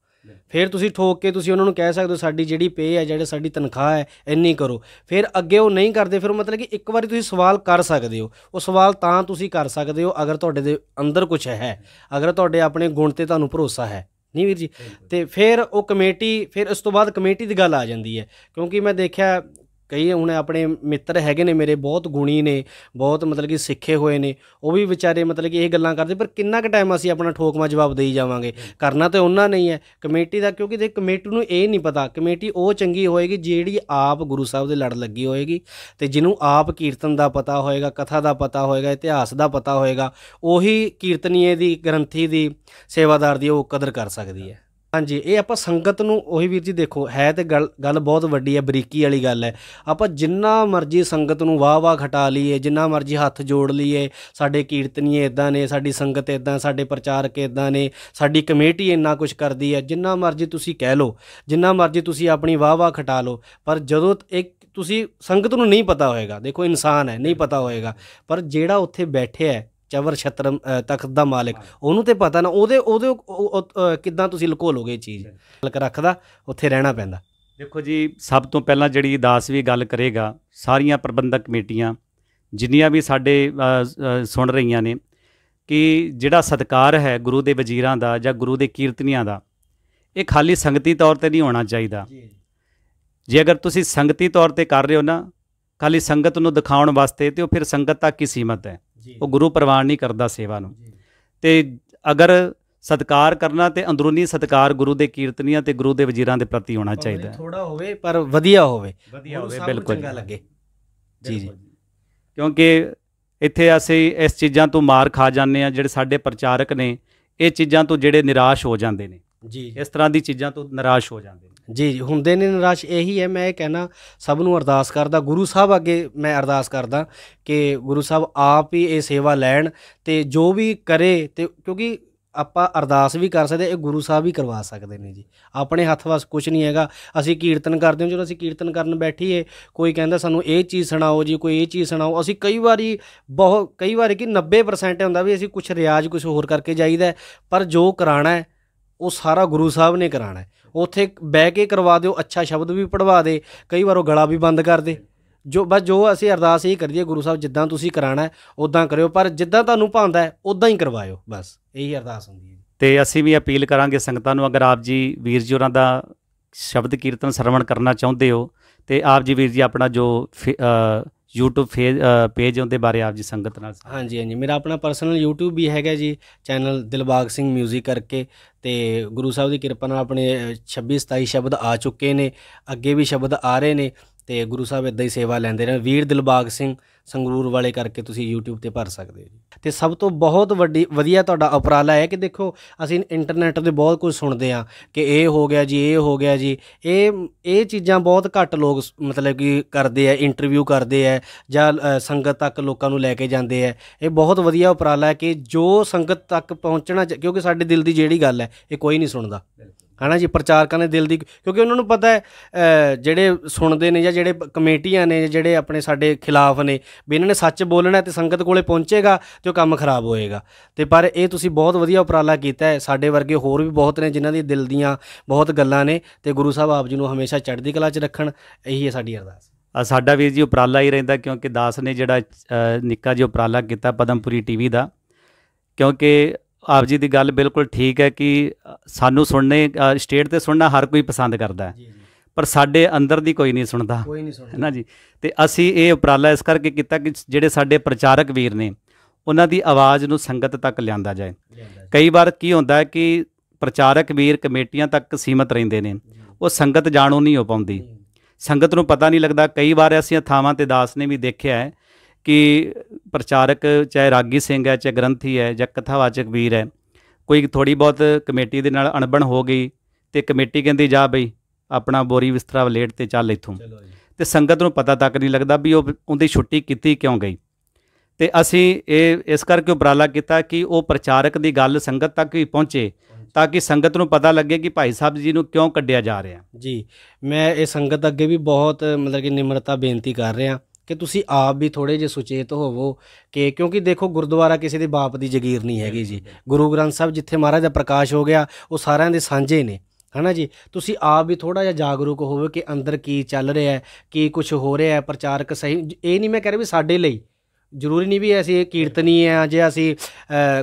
ਫਿਰ ਤੁਸੀਂ ਠੋਕ ਕੇ ਤੁਸੀਂ ਉਹਨਾਂ ਨੂੰ ਕਹਿ ਸਕਦੇ ਹੋ ਸਾਡੀ ਜਿਹੜੀ ਪੇ ਹੈ, ਜਿਹੜੀ ਸਾਡੀ ਤਨਖਾਹ ਹੈ, ਇੰਨੀ ਕਰੋ। ਫਿਰ ਅੱਗੇ ਉਹ ਨਹੀਂ ਕਰਦੇ, ਫਿਰ ਮਤਲਬ ਕਿ ਇੱਕ ਵਾਰੀ ਤੁਸੀਂ ਸਵਾਲ ਕਰ ਸਕਦੇ ਹੋ। ਉਹ ਸਵਾਲ ਤਾਂ ਤੁਸੀਂ ਕਰ ਸਕਦੇ ਹੋ ਅਗਰ ਤੁਹਾਡੇ ਦੇ ਅੰਦਰ ਕੁਝ ਹੈ, ਅਗਰ ਤੁਹਾਡੇ ਆਪਣੇ ਗੁਣ 'ਤੇ ਤੁਹਾਨੂੰ ਭਰੋਸਾ ਹੈ, ਨਹੀਂ ਵੀਰ ਜੀ। ਅਤੇ ਫਿਰ ਉਹ ਕਮੇਟੀ, ਫਿਰ ਉਸ ਤੋਂ ਬਾਅਦ ਕਮੇਟੀ ਦੀ ਗੱਲ ਆ ਜਾਂਦੀ ਹੈ। ਕਿਉਂਕਿ ਮੈਂ ਦੇਖਿਆ ਕਈ ਹੁਣ ਆਪਣੇ ਮਿੱਤਰ ਹੈਗੇ ਨੇ ਮੇਰੇ, ਬਹੁਤ ਗੁਣੀ ਨੇ, ਬਹੁਤ ਮਤਲਬ ਕਿ ਸਿੱਖੇ ਹੋਏ ਨੇ, ਉਹ ਵੀ ਵਿਚਾਰੇ ਮਤਲਬ ਕਿ ਇਹ ਗੱਲਾਂ ਕਰਦੇ, ਪਰ ਕਿੰਨਾ ਕੁ ਟਾਈਮ ਅਸੀਂ ਆਪਣਾ ਠੋਕਵਾਂ ਜਵਾਬ ਦੇਈ ਜਾਵਾਂਗੇ? ਕਰਨਾ ਤਾਂ ਉਹਨਾਂ ਨਹੀਂ ਹੈ ਕਮੇਟੀ ਦਾ, ਕਿਉਂਕਿ ਜੇ ਕਮੇਟੀ ਨੂੰ ਇਹ ਨਹੀਂ ਪਤਾ, ਕਮੇਟੀ ਉਹ ਚੰਗੀ ਹੋਏਗੀ ਜਿਹੜੀ ਆਪ ਗੁਰੂ ਸਾਹਿਬ ਦੇ ਲੜ ਲੱਗੀ ਹੋਏਗੀ ਅਤੇ ਜਿਹਨੂੰ ਆਪ ਕੀਰਤਨ ਦਾ ਪਤਾ ਹੋਏਗਾ, ਕਥਾ ਦਾ ਪਤਾ ਹੋਏਗਾ, ਇਤਿਹਾਸ ਦਾ ਪਤਾ ਹੋਏਗਾ, ਉਹੀ ਕੀਰਤਨੀਏ ਦੀ, ਗ੍ਰੰਥੀ ਦੀ, ਸੇਵਾਦਾਰ ਦੀ ਉਹ ਕਦਰ ਕਰ ਸਕਦੀ ਹੈ। ਹਾਂਜੀ, ਇਹ ਆਪਾਂ ਸੰਗਤ ਨੂੰ ਉਹੀ ਵੀਰ ਜੀ ਦੇਖੋ ਹੈ ਤੇ ਗੱਲ ਬਹੁਤ ਵੱਡੀ ਹੈ, ਬਰੀਕੀ ਵਾਲੀ ਗੱਲ ਹੈ। ਆਪਾਂ ਜਿੰਨਾ ਮਰਜ਼ੀ ਸੰਗਤ ਨੂੰ ਵਾਹ ਖਟਾ ਲਈਏ, ਜਿੰਨਾ ਮਰਜ਼ੀ ਹੱਥ ਜੋੜ ਲਈਏ, ਸਾਡੇ ਕੀਰਤਨੀਏ ਇੱਦਾਂ ਨੇ, ਸਾਡੀ ਸੰਗਤ ਇੱਦਾਂ, ਸਾਡੇ ਪ੍ਰਚਾਰਕ ਇੱਦਾਂ ਨੇ, ਸਾਡੀ ਕਮੇਟੀ ਇੰਨਾ ਕੁਛ ਕਰਦੀ ਹੈ, ਜਿੰਨਾ ਮਰਜ਼ੀ ਤੁਸੀਂ ਕਹਿ ਲਓ, ਜਿੰਨਾ ਮਰਜ਼ੀ ਤੁਸੀਂ ਆਪਣੀ ਵਾਹ ਖਟਾ ਲਓ, ਪਰ ਜਦੋਂ ਇੱਕ ਤੁਸੀਂ ਸੰਗਤ ਨੂੰ ਨਹੀਂ ਪਤਾ ਹੋਏਗਾ, ਦੇਖੋ ਇਨਸਾਨ ਹੈ, ਨਹੀਂ ਪਤਾ ਹੋਏਗਾ, ਪਰ ਜਿਹੜਾ ਉੱਥੇ ਬੈਠਿਆ ਹੈ ਚਵਰ ਛਤਰ ਤਖਤ ਦਾ ਮਾਲਿਕ, ਉਹਨੂੰ ਤਾਂ ਪਤਾ ਨਾ, ਉਹਦੇ ਕਿੱਦਾਂ ਤੁਸੀਂ ਲੁਕੋ ਲੋਗੇ ਇਹ ਚੀਜ਼। ਰੱਖਦਾ ਉੱਥੇ ਰਹਿਣਾ ਪੈਂਦਾ। ਦੇਖੋ ਜੀ, ਸਭ ਤੋਂ ਪਹਿਲਾਂ ਜਿਹੜੀ ਦਾਸ ਵੀ ਗੱਲ ਕਰੇਗਾ, ਸਾਰੀਆਂ ਪ੍ਰਬੰਧਕ ਕਮੇਟੀਆਂ ਜਿੰਨੀਆਂ ਵੀ ਸਾਡੇ ਸੁਣ ਰਹੀਆਂ ਨੇ, ਕਿ ਜਿਹੜਾ ਸਤਿਕਾਰ ਹੈ ਗੁਰੂ ਦੇ ਵਜ਼ੀਰਾਂ ਦਾ ਜਾਂ ਗੁਰੂ ਦੇ ਕੀਰਤਨੀਆਂ ਦਾ, ਇਹ ਖਾਲੀ ਸੰਗਤੀ ਤੌਰ 'ਤੇ ਨਹੀਂ ਹੋਣਾ ਚਾਹੀਦਾ। ਜੇ ਅਗਰ ਤੁਸੀਂ ਸੰਗਤੀ ਤੌਰ 'ਤੇ ਕਰ ਰਹੇ ਹੋ ਨਾ, ਖਾਲੀ ਸੰਗਤ ਨੂੰ ਦਿਖਾਉਣ ਵਾਸਤੇ, ਤੇ ਉਹ ਫਿਰ ਸੰਗਤ ਤੱਕ ਹੀ ਸੀਮਤ ਹੈ, ਉਹ ਗੁਰੂ ਪ੍ਰਵਾਨ ਨਹੀਂ ਕਰਦਾ ਸੇਵਾ ਨੂੰ। ਤੇ ਅਗਰ ਸਤਿਕਾਰ ਕਰਨਾ ਤੇ ਅੰਦਰੂਨੀ ਸਤਿਕਾਰ ਗੁਰੂ ਦੇ ਕੀਰਤਨੀਆਂ ਤੇ ਗੁਰੂ ਦੇ ਵਜ਼ੀਰਾਂ ਦੇ ਪ੍ਰਤੀ ਹੋਣਾ ਚਾਹੀਦਾ। ਥੋੜਾ ਹੋਵੇ ਪਰ ਵਧੀਆ ਹੋਵੇ, ਬਿਲਕੁਲ ਚੰਗਾ ਲੱਗੇ ਜੀ। ਕਿਉਂਕਿ ਇੱਥੇ ਅਸੀਂ ਇਸ ਚੀਜ਼ਾਂ ਤੋਂ ਮਾਰ ਖਾ ਜਾਂਦੇ ਹਾਂ, ਜਿਹੜੇ ਸਾਡੇ ਪ੍ਰਚਾਰਕ ਨੇ ਇਹ ਚੀਜ਼ਾਂ ਤੋਂ ਜਿਹੜੇ ਨਿਰਾਸ਼ ਹੋ ਜਾਂਦੇ ਨੇ ਜੀ, ਇਸ ਤਰ੍ਹਾਂ ਦੀ ਚੀਜ਼ਾਂ ਤੋਂ ਨਿਰਾਸ਼ ਹੋ ਜਾਂਦੇ ਨੇ। ਜੀ ਹੁੰਦੇ ਨੇ ਨਿਰਾਸ਼। ਇਹੀ ਹੈ, ਮੈਂ ਇਹ ਕਹਿਣਾ ਸਭ ਨੂੰ ਅਰਦਾਸ ਕਰਦਾ, ਗੁਰੂ ਸਾਹਿਬ ਅੱਗੇ ਮੈਂ ਅਰਦਾਸ ਕਰਦਾ ਕਿ ਗੁਰੂ ਸਾਹਿਬ ਆਪ ਹੀ ਇਹ ਸੇਵਾ ਲੈਣ ਅਤੇ ਜੋ ਵੀ ਕਰੇ। ਅਤੇ ਕਿਉਂਕਿ ਆਪਾਂ ਅਰਦਾਸ ਵੀ ਕਰ ਸਕਦੇ, ਇਹ ਗੁਰੂ ਸਾਹਿਬ ਹੀ ਕਰਵਾ ਸਕਦੇ ਨੇ ਜੀ। ਆਪਣੇ ਹੱਥ ਵੱਸ ਕੁਛ ਨਹੀਂ ਹੈਗਾ। ਅਸੀਂ ਕੀਰਤਨ ਕਰਦੇ ਹਾਂ, ਜਦੋਂ ਅਸੀਂ ਕੀਰਤਨ ਕਰਨ ਬੈਠੀਏ ਕੋਈ ਕਹਿੰਦਾ ਸਾਨੂੰ ਇਹ ਚੀਜ਼ ਸੁਣਾਓ ਜੀ, ਕੋਈ ਇਹ ਚੀਜ਼ ਸੁਣਾਓ, ਅਸੀਂ ਕਈ ਵਾਰੀ ਕਿ 90% ਹੁੰਦਾ ਵੀ ਅਸੀਂ ਕੁਛ ਰਿਆਜ਼ ਕੁਛ ਹੋਰ ਕਰਕੇ ਜਾਈਦਾ, ਪਰ ਜੋ ਕਰਾਉਣਾ ਹੈ ਉਹ ਸਾਰਾ ਗੁਰੂ ਸਾਹਿਬ ਨੇ ਕਰਾਉਣਾ ਹੈ। ਉੱਥੇ ਬਹਿ ਕੇ ਕਰਵਾ ਦਿਓ, ਅੱਛਾ ਸ਼ਬਦ ਵੀ ਪੜ੍ਹਵਾ ਦੇ, ਕਈ ਵਾਰ ਉਹ ਗਲਾ ਵੀ ਬੰਦ ਕਰ ਦੇ। ਜੋ ਅਸੀਂ ਅਰਦਾਸ ਇਹੀ ਕਰੀਏ, ਗੁਰੂ ਸਾਹਿਬ ਜਿੱਦਾਂ ਤੁਸੀਂ ਕਰਾਉਣਾ ਉੱਦਾਂ ਕਰਿਓ, ਪਰ ਜਿੱਦਾਂ ਤੁਹਾਨੂੰ ਭਾਉਂਦਾ ਉੱਦਾਂ ਹੀ ਕਰਵਾਇਓ, ਬਸ ਇਹੀ ਅਰਦਾਸ ਹੁੰਦੀ ਹੈ। ਅਤੇ ਅਸੀਂ ਵੀ ਅਪੀਲ ਕਰਾਂਗੇ ਸੰਗਤਾਂ ਨੂੰ, ਅਗਰ ਆਪ ਜੀ ਵੀਰ ਜੀ ਹੋਰਾਂ ਦਾ ਸ਼ਬਦ ਕੀਰਤਨ ਸਰਵਣ ਕਰਨਾ ਚਾਹੁੰਦੇ ਹੋ ਅਤੇ ਆਪ ਜੀ ਵੀਰ ਜੀ ਆਪਣਾ ਜੋ YouTube ਪੇਜ ਉਹਦੇ ਬਾਰੇ ਆਪ ਜੀ ਸੰਗਤ ਨਾਲ। ਹਾਂਜੀ, ਮੇਰਾ ਆਪਣਾ ਪਰਸਨਲ YouTube ਵੀ ਹੈਗਾ ਜੀ, ਚੈਨਲ ਦਿਲਬਾਗ ਸਿੰਘ ਮਿਊਜ਼ਿਕ ਕਰਕੇ। ਅਤੇ ਗੁਰੂ ਸਾਹਿਬ ਦੀ ਕਿਰਪਾ ਨਾਲ ਆਪਣੇ 26-27 ਸ਼ਬਦ ਆ ਚੁੱਕੇ ਨੇ, ਅੱਗੇ ਵੀ ਸ਼ਬਦ ਆ ਰਹੇ ਨੇ, ਅਤੇ ਗੁਰੂ ਸਾਹਿਬ ਇੱਦਾਂ ਹੀ ਸੇਵਾ ਲੈਂਦੇ ਰਹੇ। ਵੀਰ ਦਿਲਬਾਗ ਸਿੰਘ ਸੰਗਰੂਰ ਵਾਲੇ ਕਰਕੇ ਤੁਸੀਂ YouTube 'ਤੇ ਭਰ ਸਕਦੇ ਹੋ ਜੀ। ਅਤੇ ਸਭ ਤੋਂ ਬਹੁਤ ਵਧੀਆ ਤੁਹਾਡਾ ਉਪਰਾਲਾ ਹੈ ਕਿ ਦੇਖੋ ਅਸੀਂ ਇੰਟਰਨੈੱਟ 'ਤੇ ਬਹੁਤ ਕੁਝ ਸੁਣਦੇ ਹਾਂ ਕਿ ਇਹ ਹੋ ਗਿਆ ਜੀ, ਇਹ ਹੋ ਗਿਆ ਜੀ। ਇਹ ਚੀਜ਼ਾਂ ਬਹੁਤ ਘੱਟ ਲੋਕ ਮਤਲਬ ਕਿ ਕਰਦੇ ਆ, ਇੰਟਰਵਿਊ ਕਰਦੇ ਹੈ ਜਾਂ ਸੰਗਤ ਤੱਕ ਲੋਕਾਂ ਨੂੰ ਲੈ ਕੇ ਜਾਂਦੇ ਹੈ। ਇਹ ਬਹੁਤ ਵਧੀਆ ਉਪਰਾਲਾ ਹੈ ਕਿ ਜੋ ਸੰਗਤ ਤੱਕ ਪਹੁੰਚਣਾ, ਕਿਉਂਕਿ ਸਾਡੇ ਦਿਲ ਦੀ ਜਿਹੜੀ ਗੱਲ ਹੈ ਇਹ ਕੋਈ ਨਹੀਂ ਸੁਣਦਾ, ਹੈ ਨਾ ਜੀ। ਪ੍ਰਚਾਰਕਾਂ ਦੇ ਦਿਲ ਦੀ, ਕਿਉਂਕਿ ਉਹਨਾਂ ਨੂੰ ਪਤਾ ਹੈ ਜਿਹੜੇ ਸੁਣਦੇ ਨੇ ਜਾਂ ਜਿਹੜੇ ਕਮੇਟੀਆਂ ਨੇ, ਜਿਹੜੇ ਆਪਣੇ ਸਾਡੇ ਖਿਲਾਫ ਨੇ, ਵੀ ਇਹਨਾਂ ਨੇ ਸੱਚ ਬੋਲਣਾ ਅਤੇ ਸੰਗਤ ਕੋਲੇ ਪਹੁੰਚੇਗਾ ਅਤੇ ਉਹ ਕੰਮ ਖਰਾਬ ਹੋਏਗਾ। ਅਤੇ ਪਰ ਇਹ ਤੁਸੀਂ ਬਹੁਤ ਵਧੀਆ ਉਪਰਾਲਾ ਕੀਤਾ ਹੈ। ਸਾਡੇ ਵਰਗੇ ਹੋਰ ਵੀ ਬਹੁਤ ਨੇ ਜਿਨ੍ਹਾਂ ਦੀ ਦਿਲ ਦੀਆਂ ਬਹੁਤ ਗੱਲਾਂ ਨੇ, ਅਤੇ ਗੁਰੂ ਸਾਹਿਬ ਆਪ ਜੀ ਨੂੰ ਹਮੇਸ਼ਾ ਚੜ੍ਹਦੀ ਕਲਾ 'ਚ ਰੱਖਣ, ਇਹੀ ਹੈ ਸਾਡੀ ਅਰਦਾਸ। ਸਾਡਾ ਵੀਰ ਜੀ ਉਪਰਾਲਾ ਹੀ ਰਹਿੰਦਾ, ਕਿਉਂਕਿ ਦਾਸ ਨੇ ਜਿਹੜਾ ਨਿੱਕਾ ਜਿਹਾ ਉਪਰਾਲਾ ਕੀਤਾ ਪਦਮਪੁਰੀ TV ਦਾ, ਕਿਉਂਕਿ ਆਪ ਜੀ ਦੀ ਗੱਲ ਬਿਲਕੁਲ ਠੀਕ ਹੈ ਕਿ ਸਾਨੂੰ ਸੁਣਨੇ ਸਟੇਟ 'ਤੇ ਸੁਣਨਾ ਹਰ ਕੋਈ ਪਸੰਦ ਕਰਦਾ ਹੈ, ਪਰ ਸਾਡੇ ਅੰਦਰ ਦੀ ਕੋਈ ਨਹੀਂ ਸੁਣਦਾ, ਹੈ ਨਾ ਜੀ। ਅਤੇ ਅਸੀਂ ਇਹ ਉਪਰਾਲਾ ਇਸ ਕਰਕੇ ਕੀਤਾ ਕਿ ਜਿਹੜੇ ਸਾਡੇ ਪ੍ਰਚਾਰਕ ਵੀਰ ਨੇ ਉਹਨਾਂ ਦੀ ਆਵਾਜ਼ ਨੂੰ ਸੰਗਤ ਤੱਕ ਲਿਆਂਦਾ ਜਾਏ। ਕਈ ਵਾਰ ਕੀ ਹੁੰਦਾ ਹੈ ਕਿ ਪ੍ਰਚਾਰਕ ਵੀਰ ਕਮੇਟੀਆਂ ਤੱਕ ਸੀਮਤ ਰਹਿੰਦੇ ਨੇ, ਉਹ ਸੰਗਤ ਜਾਣੂ ਨਹੀਂ ਹੋ ਪਾਉਂਦੀ, ਸੰਗਤ ਨੂੰ ਪਤਾ ਨਹੀਂ ਲੱਗਦਾ। ਕਈ ਵਾਰ ਐਸੀਆਂ ਥਾਵਾਂ 'ਤੇ ਦਾਸ ਨੇ ਵੀ ਦੇਖਿਆ ਹੈ ਕਿ ਪ੍ਰਚਾਰਕ ਚਾਹੇ ਰਾਗੀ ਸਿੰਘ ਹੈ, ਚਾਹੇ ਗ੍ਰੰਥੀ ਹੈ, ਜਾਂ ਕਥਾਵਾਚਕ ਵੀਰ ਹੈ, ਕੋਈ ਥੋੜ੍ਹੀ ਬਹੁਤ ਕਮੇਟੀ ਦੇ ਨਾਲ ਅਣਬਣ ਹੋ ਗਈ ਅਤੇ ਕਮੇਟੀ ਕਹਿੰਦੀ ਜਾ ਬਈ ਆਪਣਾ ਬੋਰੀ ਬਿਸਤਰਾ ਵਲੇਟ ਅਤੇ ਚੱਲ ਇੱਥੋਂ, ਅਤੇ ਸੰਗਤ ਨੂੰ ਪਤਾ ਤੱਕ ਨਹੀਂ ਲੱਗਦਾ ਵੀ ਉਹਦੀ ਛੁੱਟੀ ਕੀਤੀ ਕਿਉਂ ਗਈ। ਅਤੇ ਅਸੀਂ ਇਹ ਇਸ ਕਰਕੇ ਉਪਰਾਲਾ ਕੀਤਾ ਕਿ ਉਹ ਪ੍ਰਚਾਰਕ ਦੀ ਗੱਲ ਸੰਗਤ ਤੱਕ ਵੀ ਪਹੁੰਚੇ, ਤਾਂ ਕਿ ਸੰਗਤ ਨੂੰ ਪਤਾ ਲੱਗੇ ਕਿ ਭਾਈ ਸਾਹਿਬ ਜੀ ਨੂੰ ਕਿਉਂ ਕੱਢਿਆ ਜਾ ਰਿਹਾ ਜੀ। ਮੈਂ ਇਹ ਸੰਗਤ ਅੱਗੇ ਵੀ ਬਹੁਤ ਮਤਲਬ ਕਿ ਨਿਮਰਤਾ ਬੇਨਤੀ ਕਰ ਰਿਹਾ ਕਿ ਤੁਸੀਂ ਆਪ ਵੀ ਥੋੜ੍ਹੇ ਜਿਹੇ ਸੁਚੇਤ ਹੋਵੋ ਕਿ ਕਿਉਂਕਿ ਦੇਖੋ ਗੁਰਦੁਆਰਾ ਕਿਸੇ ਦੇ ਬਾਪ ਦੀ ਜਗੀਰ ਨਹੀਂ ਹੈਗੀ ਜੀ। ਗੁਰੂ ਗ੍ਰੰਥ ਸਾਹਿਬ ਜਿੱਥੇ ਮਹਾਰਾਜ ਦਾ ਪ੍ਰਕਾਸ਼ ਹੋ ਗਿਆ ਉਹ ਸਾਰਿਆਂ ਦੇ ਸਾਂਝੇ ਨੇ, ਹੈ ਨਾ ਜੀ। ਤੁਸੀਂ ਆਪ ਵੀ ਥੋੜ੍ਹਾ ਜਿਹਾ ਜਾਗਰੂਕ ਹੋਵੋ ਕਿ ਅੰਦਰ ਕੀ ਚੱਲ ਰਿਹਾ, ਕੀ ਕੁਛ ਹੋ ਰਿਹਾ। ਪ੍ਰਚਾਰਕ ਸਹੀ, ਇਹ ਨਹੀਂ ਮੈਂ ਕਹਿ ਰਿਹਾ ਵੀ ਸਾਡੇ ਲਈ ਜ਼ਰੂਰੀ ਨਹੀਂ ਵੀ ਅਸੀਂ ਕੀਰਤਨੀ ਹਾਂ, ਜੇ ਅਸੀਂ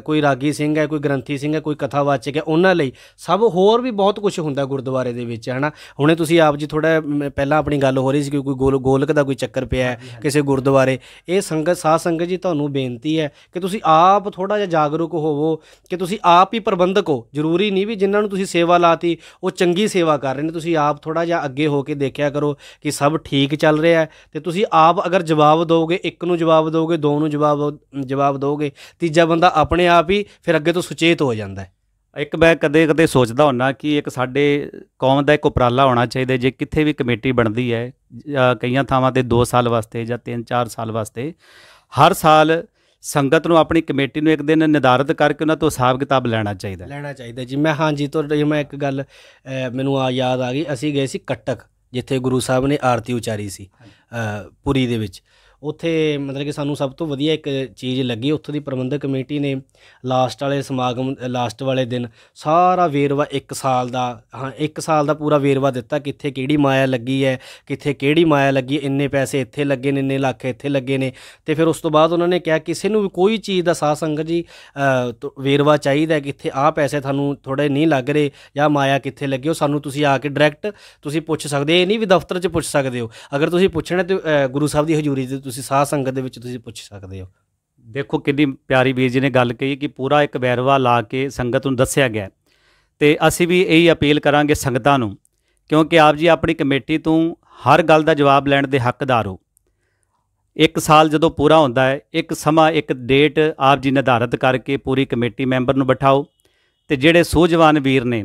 ਕੋਈ ਰਾਗੀ ਸਿੰਘ ਹੈ, ਕੋਈ ਗ੍ਰੰਥੀ ਸਿੰਘ ਹੈ, ਕੋਈ ਕਥਾਵਾਚਕ ਹੈ, ਉਹਨਾਂ ਲਈ ਸਭ ਹੋਰ ਵੀ ਬਹੁਤ ਕੁਛ ਹੁੰਦਾ ਗੁਰਦੁਆਰੇ ਦੇ ਵਿੱਚ, ਹੈ ਨਾ। ਹੁਣੇ ਤੁਸੀਂ ਆਪ ਜੀ ਥੋੜ੍ਹਾ ਪਹਿਲਾਂ ਆਪਣੀ ਗੱਲ ਹੋ ਰਹੀ ਸੀ ਕਿ ਕੋਈ ਗੋਲਕ ਦਾ ਕੋਈ ਚੱਕਰ ਪਿਆ ਕਿਸੇ ਗੁਰਦੁਆਰੇ। ਇਹ ਸੰਗਤ ਸਾਧ ਸੰਗਤ ਜੀ ਤੁਹਾਨੂੰ ਬੇਨਤੀ ਹੈ ਕਿ ਤੁਸੀਂ ਆਪ ਥੋੜ੍ਹਾ ਜਿਹਾ ਜਾਗਰੂਕ ਹੋਵੋ ਕਿ ਤੁਸੀਂ ਆਪ ਹੀ ਪ੍ਰਬੰਧਕ ਹੋ। ਜ਼ਰੂਰੀ ਨਹੀਂ ਵੀ ਜਿਨ੍ਹਾਂ ਨੂੰ ਤੁਸੀਂ ਸੇਵਾ ਲਾਤੀ ਉਹ ਚੰਗੀ ਸੇਵਾ ਕਰ ਰਹੇ ਨੇ, ਤੁਸੀਂ ਆਪ ਥੋੜ੍ਹਾ ਜਿਹਾ ਅੱਗੇ ਹੋ ਕੇ ਦੇਖਿਆ ਕਰੋ ਕਿ ਸਭ ਠੀਕ ਚੱਲ ਰਿਹਾ। ਅਤੇ ਤੁਸੀਂ ਆਪ ਅਗਰ ਜਵਾਬ ਦਿਓਗੇ, ਇੱਕ ਨੂੰ ਜਵਾਬ ਦਿਓਗੇ, ਦੋ ਨੂੰ ਜਵਾਬ ਦਿਓਗੇ, ਤੀਜਾ ਬੰਦਾ ਆਪਣੇ ਆਪ ਹੀ ਫਿਰ ਅੱਗੇ ਤੋਂ ਸੁਚੇਤ ਹੋ ਜਾਂਦਾ ਹੈ। ਇੱਕ ਮੈਂ ਕਦੇ ਕਦੇ ਸੋਚਦਾ ਹੁੰਦਾ ਕਿ ਇੱਕ ਸਾਡੇ ਕੌਮ ਦਾ ਇੱਕ ਉਪਰਾਲਾ ਹੋਣਾ ਚਾਹੀਦਾ, ਜੇ ਕਿੱਥੇ ਵੀ ਕਮੇਟੀ ਬਣਦੀ ਹੈ ਕਈਆਂ ਥਾਵਾਂ 'ਤੇ 2 ਸਾਲ ਵਾਸਤੇ ਜਾਂ 3-4 ਸਾਲ ਵਾਸਤੇ, ਹਰ ਸਾਲ ਸੰਗਤ ਨੂੰ ਆਪਣੀ ਕਮੇਟੀ ਨੂੰ ਇੱਕ ਦਿਨ ਨਿਰਧਾਰਿਤ ਕਰਕੇ ਉਹਨਾਂ ਤੋਂ ਹਿਸਾਬ ਕਿਤਾਬ ਲੈਣਾ ਚਾਹੀਦਾ ਜੀ। ਮੈਂ ਹਾਂਜੀ ਤੁਹਾਡੇ ਮੈਂ ਇੱਕ ਗੱਲ ਮੈਨੂੰ ਯਾਦ ਆ ਗਈ। ਅਸੀਂ ਗਏ ਸੀ ਕਟਕ, ਜਿੱਥੇ ਗੁਰੂ ਸਾਹਿਬ ਨੇ ਆਰਤੀ ਉਚਾਰੀ ਸੀ ਪੁਰੀ ਦੇ ਵਿੱਚ। ਉੱਥੇ ਮਤਲਬ ਕਿ ਸਾਨੂੰ ਸਭ ਤੋਂ ਵਧੀਆ ਇੱਕ ਚੀਜ਼ ਲੱਗੀ, ਉੱਥੋਂ ਦੀ ਪ੍ਰਬੰਧਕ ਕਮੇਟੀ ਨੇ ਲਾਸਟ ਵਾਲੇ ਸਮਾਗਮ ਲਾਸਟ ਵਾਲੇ ਦਿਨ ਸਾਰਾ ਵੇਰਵਾ 1 ਸਾਲ ਦਾ 1 ਸਾਲ ਦਾ ਪੂਰਾ ਵੇਰਵਾ ਦਿੱਤਾ, ਕਿੱਥੇ ਕਿਹੜੀ ਮਾਇਆ ਲੱਗੀ ਹੈ, ਕਿੱਥੇ ਕਿਹੜੀ ਮਾਇਆ ਲੱਗੀ, ਇੰਨੇ ਪੈਸੇ ਇੱਥੇ ਲੱਗੇ ਨੇ, ਇੰਨੇ ਲੱਖ ਇੱਥੇ ਲੱਗੇ ਨੇ। ਅਤੇ ਫਿਰ ਉਸ ਤੋਂ ਬਾਅਦ ਉਹਨਾਂ ਨੇ ਕਿਹਾ ਕਿਸੇ ਨੂੰ ਵੀ ਕੋਈ ਚੀਜ਼ ਦਾ ਸਾਧ ਸੰਗਤ ਜੀ ਵੇਰਵਾ ਚਾਹੀਦਾ ਕਿ ਇੱਥੇ ਆਹ ਪੈਸੇ ਤੁਹਾਨੂੰ ਥੋੜ੍ਹੇ ਨਹੀਂ ਲੱਗ ਰਹੇ ਜਾਂ ਮਾਇਆ ਕਿੱਥੇ ਲੱਗੇ, ਉਹ ਸਾਨੂੰ ਤੁਸੀਂ ਆ ਕੇ ਡਾਇਰੈਕਟ ਤੁਸੀਂ ਪੁੱਛ ਸਕਦੇ। ਇਹ ਨਹੀਂ ਵੀ ਦਫ਼ਤਰ 'ਚ ਪੁੱਛ ਸਕਦੇ ਹੋ, ਅਗਰ ਤੁਸੀਂ ਪੁੱਛਣਾ ਤਾਂ ਗੁਰੂ ਸਾਹਿਬ ਦੀ ਹਜ਼ੂਰੀ 'ਤੇ ਤੁਸੀਂ ਸਾਧ ਸੰਗਤ ਦੇ ਵਿੱਚ ਤੁਸੀਂ ਪੁੱਛ ਸਕਦੇ ਹੋ। ਦੇਖੋ ਕਿੰਨੀ ਪਿਆਰੀ ਵੀਰ ਜੀ ਨੇ ਗੱਲ ਕਹੀ ਕਿ ਪੂਰਾ ਇੱਕ ਵੇਰਵਾ ਲਾ ਕੇ ਸੰਗਤ ਨੂੰ ਦੱਸਿਆ ਗਿਆ। ਅਤੇ ਅਸੀਂ ਵੀ ਇਹੀ ਅਪੀਲ ਕਰਾਂਗੇ ਸੰਗਤਾਂ ਨੂੰ, ਕਿਉਂਕਿ ਆਪ ਜੀ ਆਪਣੀ ਕਮੇਟੀ ਤੋਂ ਹਰ ਗੱਲ ਦਾ ਜਵਾਬ ਲੈਣ ਦੇ ਹੱਕਦਾਰ ਹੋ। 1 ਸਾਲ ਜਦੋਂ ਪੂਰਾ ਹੁੰਦਾ ਹੈ, ਇੱਕ ਸਮਾਂ ਇੱਕ ਡੇਟ ਆਪ ਜੀ ਨਿਰਧਾਰਿਤ ਕਰਕੇ ਪੂਰੀ ਕਮੇਟੀ ਮੈਂਬਰ ਨੂੰ ਬਿਠਾਓ, ਅਤੇ ਜਿਹੜੇ ਸੂਝਵਾਨ ਵੀਰ ਨੇ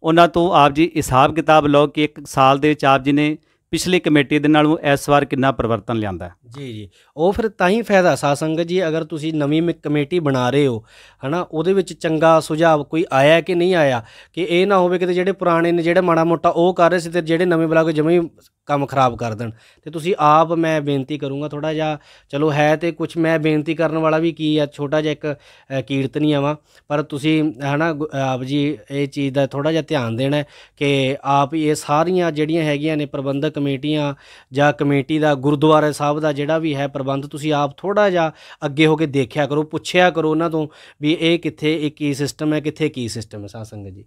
ਉਹਨਾਂ ਤੋਂ ਆਪ ਜੀ ਹਿਸਾਬ ਕਿਤਾਬ ਲਓ ਕਿ ਇੱਕ ਸਾਲ ਦੇ ਵਿੱਚ ਆਪ ਜੀ ਨੇ ਪਿਛਲੀ ਕਮੇਟੀ ਦੇ ਨਾਲੋਂ ਇਸ ਵਾਰ ਕਿੰਨਾ ਪਰਿਵਰਤਨ ਲਿਆਂਦਾ। ਜੀ ਜੀ, ਉਹ ਫਿਰ ਤਾਂ ਹੀ ਫਾਇਦਾ ਸਾਧ ਸੰਗਤ ਜੀ, ਅਗਰ ਤੁਸੀਂ ਨਵੀਂ ਕਮੇਟੀ ਬਣਾ ਰਹੇ ਹੋ ਹੈ ਨਾ, ਉਹਦੇ ਵਿੱਚ ਚੰਗਾ ਸੁਝਾਅ ਕੋਈ ਆਇਆ ਕਿ ਨਹੀਂ ਆਇਆ, ਕਿ ਇਹ ਨਾ ਹੋਵੇ ਕਿ ਜਿਹੜੇ ਪੁਰਾਣੇ ਨੇ ਜਿਹੜੇ ਮਾੜਾ ਮੋਟਾ ਉਹ ਕਰ ਰਹੇ ਸੀ ਤੇ ਜਿਹੜੇ ਨਵੇਂ ਬੁਲਾ ਕੇ ਜਮਾਂ ਹੀ ਕੰਮ ਖਰਾਬ ਕਰ ਦੇਣ। ਤੇ ਤੁਸੀਂ ਆਪ, ਮੈਂ ਬੇਨਤੀ ਕਰੂੰਗਾ ਥੋੜ੍ਹਾ ਜਿਹਾ, ਚਲੋ ਹੈ ਤੇ ਕੁਛ ਮੈਂ ਬੇਨਤੀ ਕਰਨ ਵਾਲਾ ਵੀ ਕੀ ਆ, ਛੋਟਾ ਜਿਹਾ ਇੱਕ ਕੀਰਤਨੀ ਆਵਾਂ, ਪਰ ਤੁਸੀਂ ਹੈ ਨਾ ਆਪ ਜੀ ਇਹ ਚੀਜ਼ ਦਾ ਥੋੜ੍ਹਾ ਜਿਹਾ ਧਿਆਨ ਦੇਣਾ ਕਿ ਆਪ ਇਹ ਸਾਰੀਆਂ ਜਿਹੜੀਆਂ ਹੈਗੀਆਂ ਨੇ ਪ੍ਰਬੰਧਕ ਕਮੇਟੀਆਂ ਜਾਂ ਕਮੇਟੀ ਦਾ ਗੁਰਦੁਆਰਾ ਸਾਹਿਬ ਦਾ ਜਿਹੜਾ ਵੀ ਹੈ ਪ੍ਰਬੰਧ, ਤੁਸੀਂ ਆਪ ਥੋੜ੍ਹਾ ਜਿਹਾ ਅੱਗੇ ਹੋ ਕੇ ਦੇਖਿਆ ਕਰੋ, ਪੁੱਛਿਆ ਕਰੋ ਉਹਨਾਂ ਤੋਂ ਵੀ ਇਹ ਕਿੱਥੇ ਇਹ ਕੀ ਸਿਸਟਮ ਹੈ, ਕਿੱਥੇ ਕੀ ਸਿਸਟਮ ਹੈ ਸਾਧ ਸੰਗਤ ਜੀ।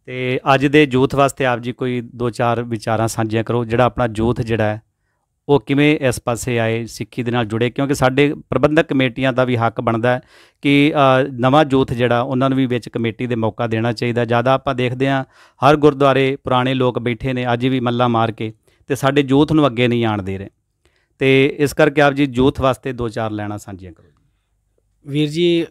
ਤੇ ਅੱਜ ਦੇ ਯੂਥ ਵਾਸਤੇ ਆਪ ਜੀ ਕੋਈ 2-4 ਵਿਚਾਰਾਂ ਸਾਂਝੀਆਂ ਕਰੋ, ਜਿਹੜਾ ਆਪਣਾ ਯੂਥ ਜਿਹੜਾ ਹੈ ਉਹ ਕਿਵੇਂ ਇਸ ਪਾਸੇ ਆਏ, ਸਿੱਖੀ ਦੇ ਨਾਲ ਜੁੜੇ, ਕਿਉਂਕਿ ਸਾਡੇ ਪ੍ਰਬੰਧਕ ਕਮੇਟੀਆਂ ਦਾ ਵੀ ਹੱਕ ਬਣਦਾ ਹੈ ਕਿ ਨਵਾਂ ਯੂਥ ਜਿਹੜਾ ਉਹਨਾਂ ਨੂੰ ਵੀ ਵਿੱਚ ਕਮੇਟੀ ਦੇ ਮੌਕਾ ਦੇਣਾ ਚਾਹੀਦਾ। ਜ਼ਿਆਦਾ ਆਪਾਂ ਦੇਖਦੇ ਹਾਂ ਹਰ ਗੁਰਦੁਆਰੇ ਪੁਰਾਣੇ ਲੋਕ ਬੈਠੇ ਨੇ ਅੱਜ ਵੀ ਮੱਲਾ ਮਾਰ ਕੇ, ਤੇ ਸਾਡੇ ਯੂਥ ਨੂੰ ਅੱਗੇ ਨਹੀਂ ਆਉਣ ਦੇ ਰਹੇ। ਤੇ ਇਸ ਕਰਕੇ ਆਪ ਜੀ ਯੂਥ ਵਾਸਤੇ 2-4 ਲੈਣਾ ਸਾਂਝੀਆਂ ਕਰੋ। ਵੀਰ ਜੀ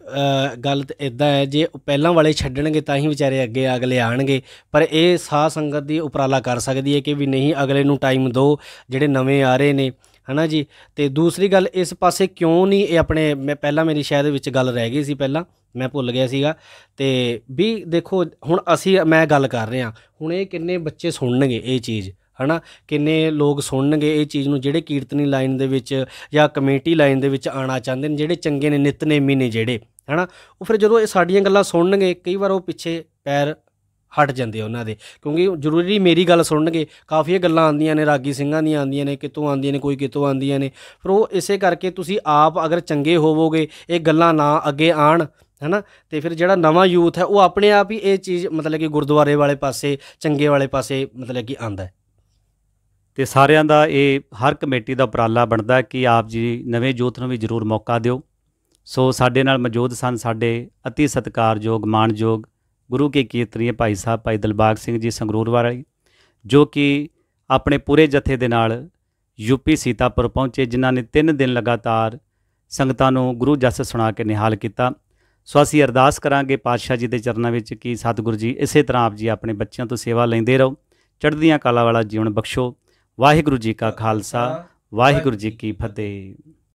ਗੱਲ ਤਾਂ ਇੱਦਾਂ ਹੈ, ਜੇ ਪਹਿਲਾਂ ਵਾਲੇ ਛੱਡਣਗੇ ਤਾਂ ਹੀ ਵਿਚਾਰੇ ਅੱਗੇ ਅਗਲੇ ਆਉਣਗੇ, ਪਰ ਇਹ ਸਾਧ ਸੰਗਤ ਦੀ ਉਪਰਾਲਾ ਕਰ ਸਕਦੀ ਹੈ ਕਿ ਵੀ ਨਹੀਂ, ਅਗਲੇ ਨੂੰ ਟਾਈਮ ਦਿਓ ਜਿਹੜੇ ਨਵੇਂ ਆ ਰਹੇ ਨੇ, ਹੈ ਨਾ ਜੀ। ਅਤੇ ਦੂਸਰੀ ਗੱਲ, ਇਸ ਪਾਸੇ ਕਿਉਂ ਨਹੀਂ ਇਹ ਆਪਣੇ, ਮੈਂ ਪਹਿਲਾਂ ਮੇਰੀ ਸ਼ਾਇਦ ਵਿੱਚ ਗੱਲ ਰਹਿ ਗਈ ਸੀ, ਪਹਿਲਾਂ ਮੈਂ ਭੁੱਲ ਗਿਆ ਸੀਗਾ, ਅਤੇ ਵੀ ਦੇਖੋ ਹੁਣ ਮੈਂ ਗੱਲ ਕਰ ਰਿਹਾ, ਹੁਣ ਇਹ ਕਿੰਨੇ ਬੱਚੇ ਸੁਣਨਗੇ ਇਹ ਚੀਜ਼, ਹੈ ਨਾ, ਕਿੰਨੇ ਲੋਕ ਸੁਣਨਗੇ ਇਹ ਚੀਜ਼ ਨੂੰ ਜਿਹੜੇ ਕੀਰਤਨੀ ਲਾਈਨ ਦੇ ਵਿੱਚ ਜਾਂ ਕਮੇਟੀ ਲਾਈਨ ਦੇ ਵਿੱਚ ਆਉਣਾ ਚਾਹੁੰਦੇ ਨੇ, ਜਿਹੜੇ ਚੰਗੇ ਨੇ, ਨਿਤਨੇਮੀ ਨੇ ਜਿਹੜੇ, ਹੈ ਨਾ, ਉਹ ਫਿਰ ਜਦੋਂ ਇਹ ਸਾਡੀਆਂ ਗੱਲਾਂ ਸੁਣਨਗੇ ਕਈ ਵਾਰ ਉਹ ਪਿੱਛੇ ਪੈਰ ਹਟ ਜਾਂਦੇ ਉਹਨਾਂ ਦੇ, ਕਿਉਂਕਿ ਜ਼ਰੂਰੀ ਮੇਰੀ ਗੱਲ ਸੁਣਨਗੇ, ਕਾਫੀ ਗੱਲਾਂ ਆਉਂਦੀਆਂ ਨੇ, ਰਾਗੀ ਸਿੰਘਾਂ ਦੀਆਂ ਆਉਂਦੀਆਂ ਨੇ, ਕਿਤੋਂ ਆਉਂਦੀਆਂ ਨੇ, ਕੋਈ ਕਿਤੋਂ ਆਉਂਦੀਆਂ ਨੇ, ਫਿਰ ਉਹ ਇਸੇ ਕਰਕੇ ਤੁਸੀਂ ਆਪ ਅਗਰ ਚੰਗੇ ਹੋਵੋਗੇ, ਇਹ ਗੱਲਾਂ ਨਾ ਅੱਗੇ ਆਉਣ, ਹੈ ਨਾ, ਅਤੇ ਫਿਰ ਜਿਹੜਾ ਨਵਾਂ ਯੂਥ ਹੈ ਉਹ ਆਪਣੇ ਆਪ ਹੀ ਇਹ ਚੀਜ਼ ਮਤਲਬ ਕਿ ਗੁਰਦੁਆਰੇ ਵਾਲੇ ਪਾਸੇ, ਚੰਗੇ ਵਾਲੇ ਪਾਸੇ ਮਤਲਬ ਕਿ ਆਉਂਦਾ ਹੈ। ਤੇ ਸਾਰਿਆਂ ਦਾ ਇਹ ਹਰ ਕਮੇਟੀ ਦਾ ਉਪਰਾਲਾ ਬਣਦਾ ਕਿ ਆਪ ਜੀ ਨਵੇਂ ਯੂਥ ਨੂੰ ਵੀ ਜ਼ਰੂਰ ਮੌਕਾ ਦਿਓ। ਸੋ ਸਾਡੇ ਨਾਲ ਮੌਜੂਦ ਸਨ ਸਾਡੇ ਅਤੀ ਸਤਿਕਾਰਯੋਗ ਮਾਣਯੋਗ ਗੁਰੂ ਕੇ ਕੀਰਤਨੀਏ ਭਾਈ ਸਾਹਿਬ ਭਾਈ ਦਿਲਬਾਗ ਸਿੰਘ ਜੀ ਸੰਗਰੂਰ ਵਾਲੇ, ਜੋ ਕਿ ਆਪਣੇ ਪੂਰੇ ਜਥੇ ਦੇ ਨਾਲ ਯੂਪੀ ਸੀਤਾਪੁਰ ਪਹੁੰਚੇ, ਜਿਨ੍ਹਾਂ ਨੇ 3 ਦਿਨ ਲਗਾਤਾਰ ਸੰਗਤਾਂ ਨੂੰ ਗੁਰੂ ਜਸ ਸੁਣਾ ਕੇ ਨਿਹਾਲ ਕੀਤਾ। ਸੋ ਅਸੀਂ ਅਰਦਾਸ ਕਰਾਂਗੇ ਪਾਤਸ਼ਾਹ ਜੀ ਦੇ ਚਰਨਾਂ ਵਿੱਚ ਕਿ ਸਤਿਗੁਰੂ ਜੀ ਇਸੇ ਤਰ੍ਹਾਂ ਆਪ ਜੀ ਆਪਣੇ ਬੱਚਿਆਂ ਤੋਂ ਸੇਵਾ ਲੈਂਦੇ ਰਹੋ, ਚੜ੍ਹਦੀਆਂ ਕਲਾ ਵਾਲਾ ਜੀਵਨ ਬਖਸ਼ੋ। ਵਾਹਿਗੁਰੂ ਜੀ ਕਾ ਖਾਲਸਾ, ਵਾਹਿਗੁਰੂ ਜੀ ਕੀ ਫਤਿਹ।